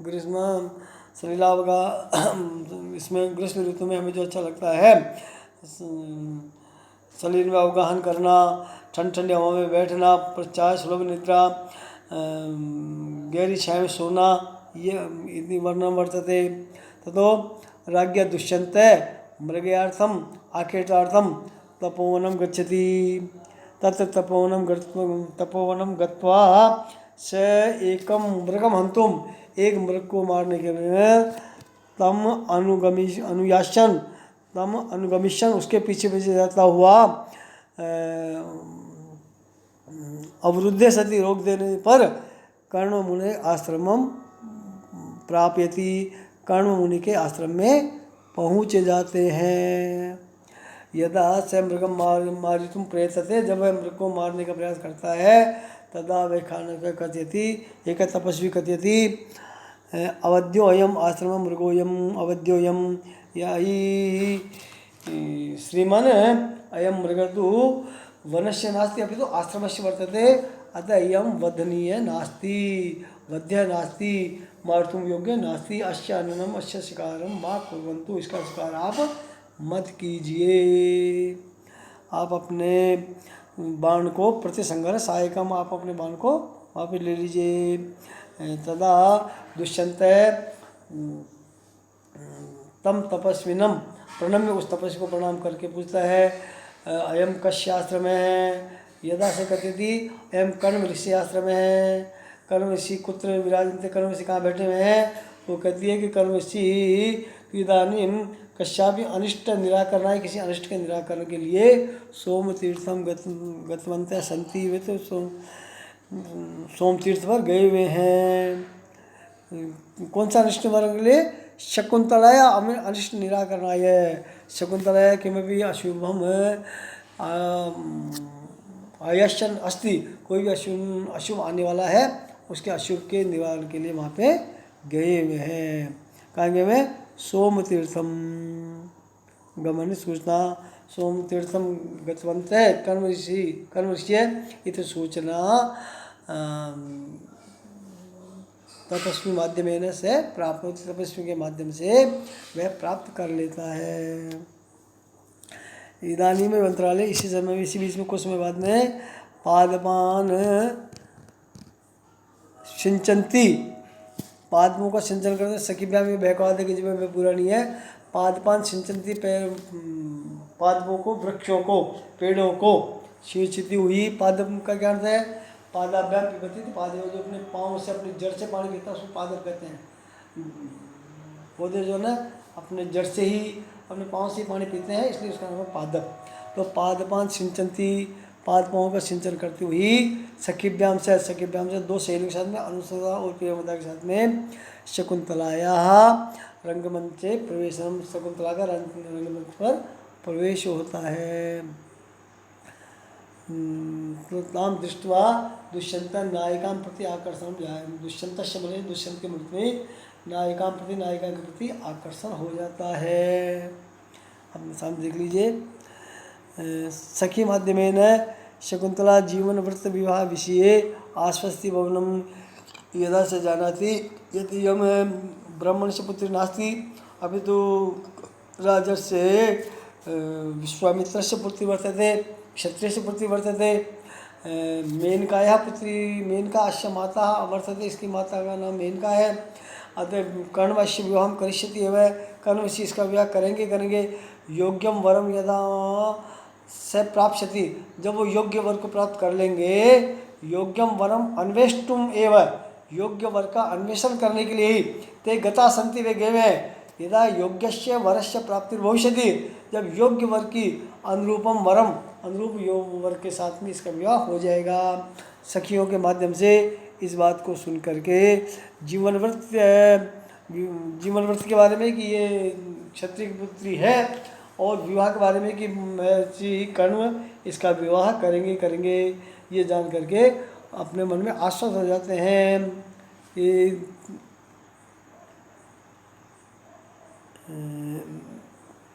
ग्रीष्म सलिलावगा इसमें ग्रीष्म ऋतु में हमें जो अच्छा लगता है शरीर में अवगाहन करना, ठंड ठंडी हवा में बैठना, चाय सुलभ निद्रा, गहरी छाया में सोना, ये इतनी वर्णन वर्तते। ततो राज्ञ दुष्यंत मृगयार्थम आखेटार्थम तपोवनम गच्छति, तत्र तपोवनम गत्वा स एकम मृगम हंतुम, एक मृग को मारने के लिए तम अनुगमिशन उसके पीछे पीछे जाता हुआ अवरुद्धे सति रोक देने पर कर्ण मुनि आश्रमम प्राप्यति, कर्ण मुनि के आश्रम में पहुँच जाते हैं। यदा स मृगम मारितुम प्रयतते, जब वह मृग को मारने का प्रयास करता है, तदा वह खानक कथयति एक तपस्वी कथयति अवध्यो अयम आश्रम मृगोयम अवध्योयम, यही श्रीमान अयम मृगतु वनस्य नास्ति अपितु आश्रमस्य वर्तते, अतः अयम वधनीय नास्ति वध्य नास्ति मार्तुम योग्य नास्ति, अस्य अननम अस्य शिकारम मा कुर्वन्तु, इसका शिकार आप मत कीजिए। आप अपने बाण को प्रतिसंगर सहायकम, आप अपने बाण को वापस ले लीजिए। तदा दुष्यंत तम तपस्विनम प्रणम्य, उस तपस्वी को प्रणाम करके पूछता है अयम कस्य आश्रम है, यदा से कथयति अयम कर्ण ऋषि आश्रम है, कर्ण ऋषि कुत्र विराजते, कर्ण ऋषि कहाँ बैठे हुए हैं, वो कहती है कि कर्ण ऋषि इदानीम कश्यापि अनिष्ट निराकरण है, किसी अनिष्ट के निराकरण के लिए सोम तीर्थम गतवंत संति, वे तो सोम तीर्थ पर गए हुए हैं। कौन सा अनिष्ट निवारण के लिए? शकुंतलाया अनिष्ट निराकरणाय, शकुंतलाया किमपि अशुभम आयशन अस्ति, कोई भी अशुभ आने वाला है उसके अशुभ के निवारण के लिए वहाँ पे गए हुए हैं। कहाँ गए हुए? सोम तीर्थम गमन सूचना, सोम तीर्थम गतवंत है कर्म ऋषि इति सूचना तपस्वी माध्यमेन से प्राप्त होती, तपस्वी के माध्यम से वह प्राप्त कर लेता है। इदानी में मंत्रालय इसी समय, इसी बीच में कुछ समय बाद में पादपान सिंचंती, पादपों का सिंचन करते। सखीभ्या में बहकवाद की जगह में पूरा नहीं है। पादपान सिंचंती, पादपों को, वृक्षों को, पेड़ों को सिंचित हुई। पादप का क्या अर्थ है? पादाभ्याम पिबती, पादप जो अपने पाँव से अपनी जड़ से पानी पीता है उसको पादप कहते हैं। पौधे जो ना अपने जड़ से ही, अपने पाँव से ही पानी पीते हैं, इसलिए उसका नाम है पादप। तो पादपान सिंचंती, पादपों का सिंचन करती हुई। सखीभ्याम से दो सहेलियों के साथ में, अनुसुया और प्रियमदा के साथ में। शकुंतलाया रंगमंचे प्रवेशम, शकुंतला का रंगमंच पर प्रवेश होता है। नाम दृष्टवा दुष्यंत नायिका प्रति आकर्षण, दुष्यंत बने दुष्यंत के मन में नायिका प्रति, नायिका के प्रति आकर्षण हो जाता है। अब सामने देख लीजिए। सखी माध्यमेन शकुंतला जीवन व्रत विवाह विषये आश्वस्ति भवनम यदा से जानाति यदि यम ब्राह्मण से पुत्री नास्ति अभी तो राजस्य विश्वामित्र से पुत्री वर्तते, क्षत्रिय से पुत्री वर्तते। मेनकाया पुत्री, मेनका अश्य माता वर्तते, इसकी माता का नाम मेनका है। अतः कर्णवश्य विवाह करिष्यति एवं, कर्णवश्य इसका विवाह करेंगे। योग्यम वरम यदा से प्राप्स्यति, जब वो योग्य वर को प्राप्त कर लेंगे। योग्यम वरम अन्वेष्टुम एवं, योग्य वर का अन्वेषण करने के लिए ही ते गता संति वे गए हैं। यदा योग्यस्य वरस्य प्राप्ति भविष्यति, जब योग्य वर की अनुरूपम वरम, अनुरूप योग वर के साथ में इसका विवाह हो जाएगा। सखियों के माध्यम से इस बात को सुन करके जीवन व्रत के बारे में कि ये क्षत्रिय की पुत्री है, और विवाह के बारे में कि महर्षि कर्ण इसका विवाह करेंगे, ये जान करके अपने मन में आश्वस्त हो जाते हैं कि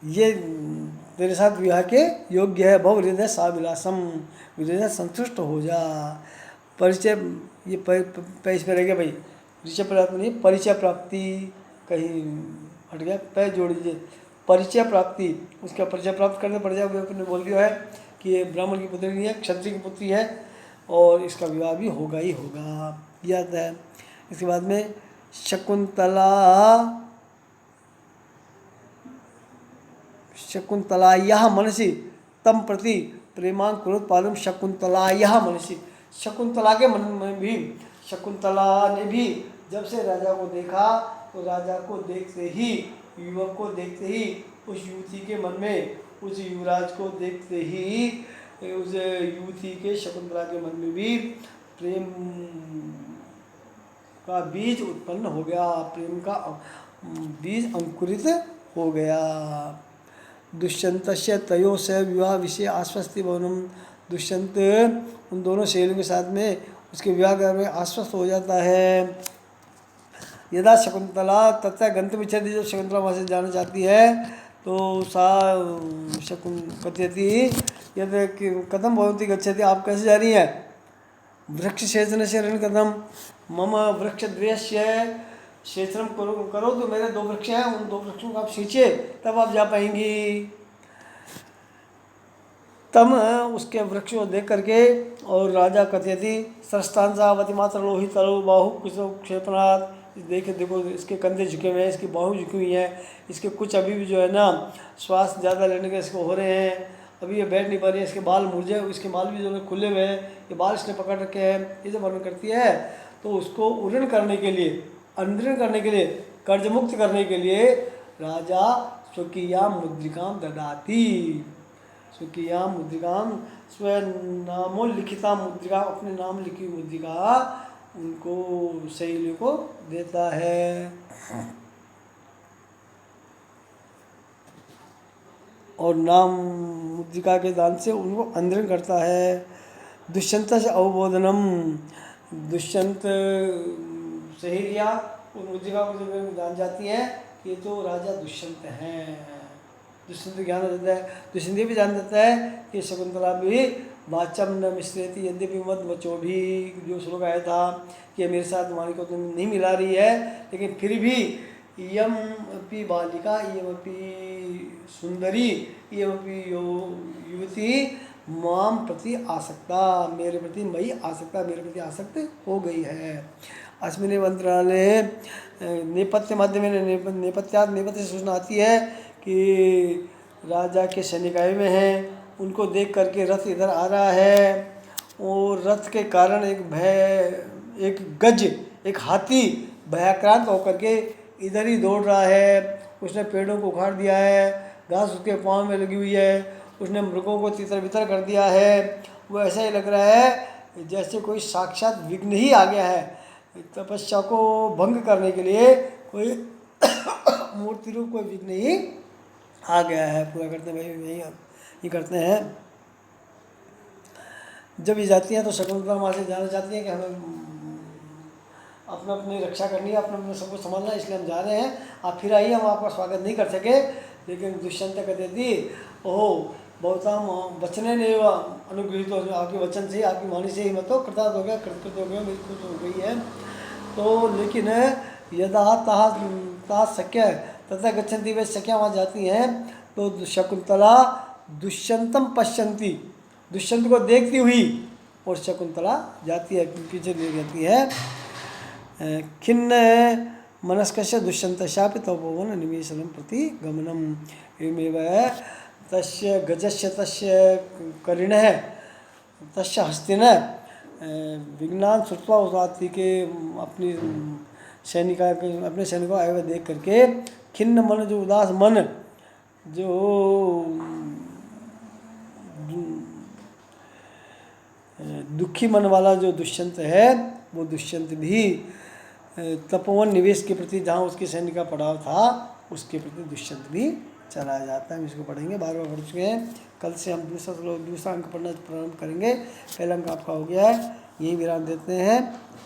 ये तेरे साथ विवाह के योग्य है। भव हृदय साविलासम, हृदय संतुष्ट हो जा। परिचय, ये इस पर रह गया भाई, परिचय प्राप्त नहीं, परिचय प्राप्ति कहीं हट गया, पैर जोड़ दीजिए। परिचय प्राप्ति, उसका परिचय प्राप्त करने पड़ जाए। अपने बोल दिया है कि ये ब्राह्मण की पुत्री नहीं है, क्षत्रिय की पुत्री है, और इसका विवाह भी होगा ही होगा, याद है। इसके बाद में शकुंतलायाः मनसि तम प्रति प्रेमांकुरोत्पादम, शकुंतलायाः मनसि, शकुंतला के मन में भी, शकुंतला ने भी जब से राजा को देखा, तो राजा को देखते ही, युवक को देखते ही, उस युवती के मन में, उस युवराज को देखते ही, उस युवती के, शकुंतला के मन में भी प्रेम का बीज उत्पन्न हो गया, प्रेम का बीज अंकुरित हो गया। दुष्यंतस्य तयो से विवाह विषय आश्वस्ति भवनम, दुष्यंत उन दोनों सहेलियों के साथ में उसके विवाह करने में आश्वस्त हो जाता है। यदा शकुंतला तथा गंतव्य इच्छति, जब शकुंतला वहाँ से जाना चाहती है, तो सा कथयति यद कथम भवती गच्छति, आप कैसे जा रही हैं? वृक्ष सेचन से ऋण कथम, मम वृक्ष द्वयस्य सेचन करो, तो मेरे 2 वृक्ष हैं, उन 2 वृक्षों को आप सींचिए, तब आप जा पाएंगी। तब उसके वृक्ष को देख करके, और राजा कथयति सरस्तांसावती मात्र लोहित तलो बाहु कुछ क्षेपणात्, देखो इसके कंधे झुके हुए हैं, इसकी बाहु झुकी हुई है, इसके कुछ अभी भी जो है ना श्वास ज़्यादा लेने के इसको हो रहे हैं, अभी ये बैठ नहीं पा रही है, इसके बाल मुरझे, इसके बाल भी जो है खुले हुए हैं, ये बाल इसने पकड़ रखे हैं, ये जब वर्णन करती है। तो उसको उन्नयन करने के लिए, अंतरण करने के लिए, कर्ज मुक्त करने के लिए राजा स्वकीया मुद्रिकाम ददाती, स्वकीया मुद्रिकाम, स्वयं नामो लिखिता मुद्रिका, अपने नाम लिखी मुद्रिका उनको सहेलियों को देता है। और नाम मुद्रिका के दान से उनको अंतरण करता है। दुष्यंत से अवबोधनम, दुष्यंत से ही लिया उन मुद्रिका को जब जान जाती है कि ये तो राजा दुष्यंत हैं। दुष्यंत ज्ञान देता है, दुष्यंत भी जान देता है कि शकुंतला भी वाचम न मिश्रेति यद्यपि मत बचो भी, जो श्लोक आया था कि मेरे साथ वाणी को तुम नहीं मिला रही है, लेकिन फिर भी इयम अपि बालिका इयमपि सुंदरी इयमपि युवती माम प्रति आसक्ता, मेरे प्रति मई आसक्ता, मेरे प्रति आसक्त हो गई है। अस्मिन् मंत्रालय नेपथ्य माध्यम नेपथ्यात, नेपथ्य से सूचना आती है कि राजा के सैनिक आए हुए हैं, उनको देख करके रथ इधर आ रहा है और रथ के कारण एक गज, एक हाथी भयाक्रांत होकर के इधर ही दौड़ रहा है। उसने पेड़ों को उखाड़ दिया है, घास उसके पाँव में लगी हुई है, उसने मृगों को तितर बितर कर दिया है। वो ऐसा ही लग रहा है जैसे कोई साक्षात विघ्न ही आ गया है, तपस्या को भंग करने के लिए कोई मूर्ति रूप कोई विघ्न ही आ गया है। पूरा करते हैं भाई, यही करते हैं। जब ये जाती हैं तो शकुंतला वहाँ से जाना चाहती हैं कि हमें अपना अपनी रक्षा करनी है, अपना अपने सबको संभालना है, इसलिए हम जा रहे हैं, आप फिर आइए, हम आपका स्वागत नहीं कर सके। लेकिन दुष्यंत कहते थी ओह बहुताम वचने ने अनुग्रहित हो, आपके वचन से, आपकी वाणी से ही मत हो कृतार्थ हो गया, कृतकृत हो गया, मेरी खुश हो गई है। तो लेकिन यदा ताह शक्य तथा गच्छन्ति, वे शक्या वहाँ जाती हैं तो शकुंतला दुष्यंतम पश्यन्ति, दुष्यंत को देखती हुई और शकुंतला जाती है, पीछे ले जाती है। खिन्न मनस्कस्य दुष्यन्तशापि तपोवन निवेशनं प्रति गमनम, एवमेव तस्य गजस्य तस्य करिणः तस्य हस्तिनः विज्ञान श्रुत्वा उदाती के अपने सैनिकों आए हुए देख करके खिन्न मन, जो उदास मन, जो दुखी मन वाला जो दुष्यंत है, वो दुष्यंत भी तपोवन निवेश के प्रति, जहाँ उसके सैनिक का पड़ाव था उसके प्रति दुष्यंत भी चला जाता है। हम इसको पढ़ेंगे, बार बार पढ़ चुके हैं। कल से हम दूसरा अंक पढ़ना प्रारंभ करेंगे। पहला अंक आपका हो गया है, यही विराम देते हैं।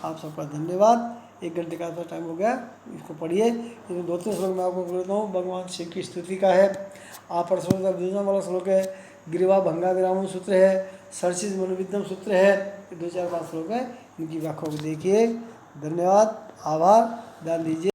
आप सबका धन्यवाद। 1 घंटे का तो टाइम हो गया, इसको पढ़िए। इसमें 2-3 श्लोक मैं आपको बोलता हूँ। भगवान शिव की स्तुति का है, आप श्लोक दूसरा वाला श्लोक है, गिरिवा भंगा विराम सूत्र है, सरसिज मनोविद्यम सूत्र है, 2-4-5 श्लोक है, इनकी व्याख्या को देखिए। धन्यवाद, आभार, ध्यान दीजिए।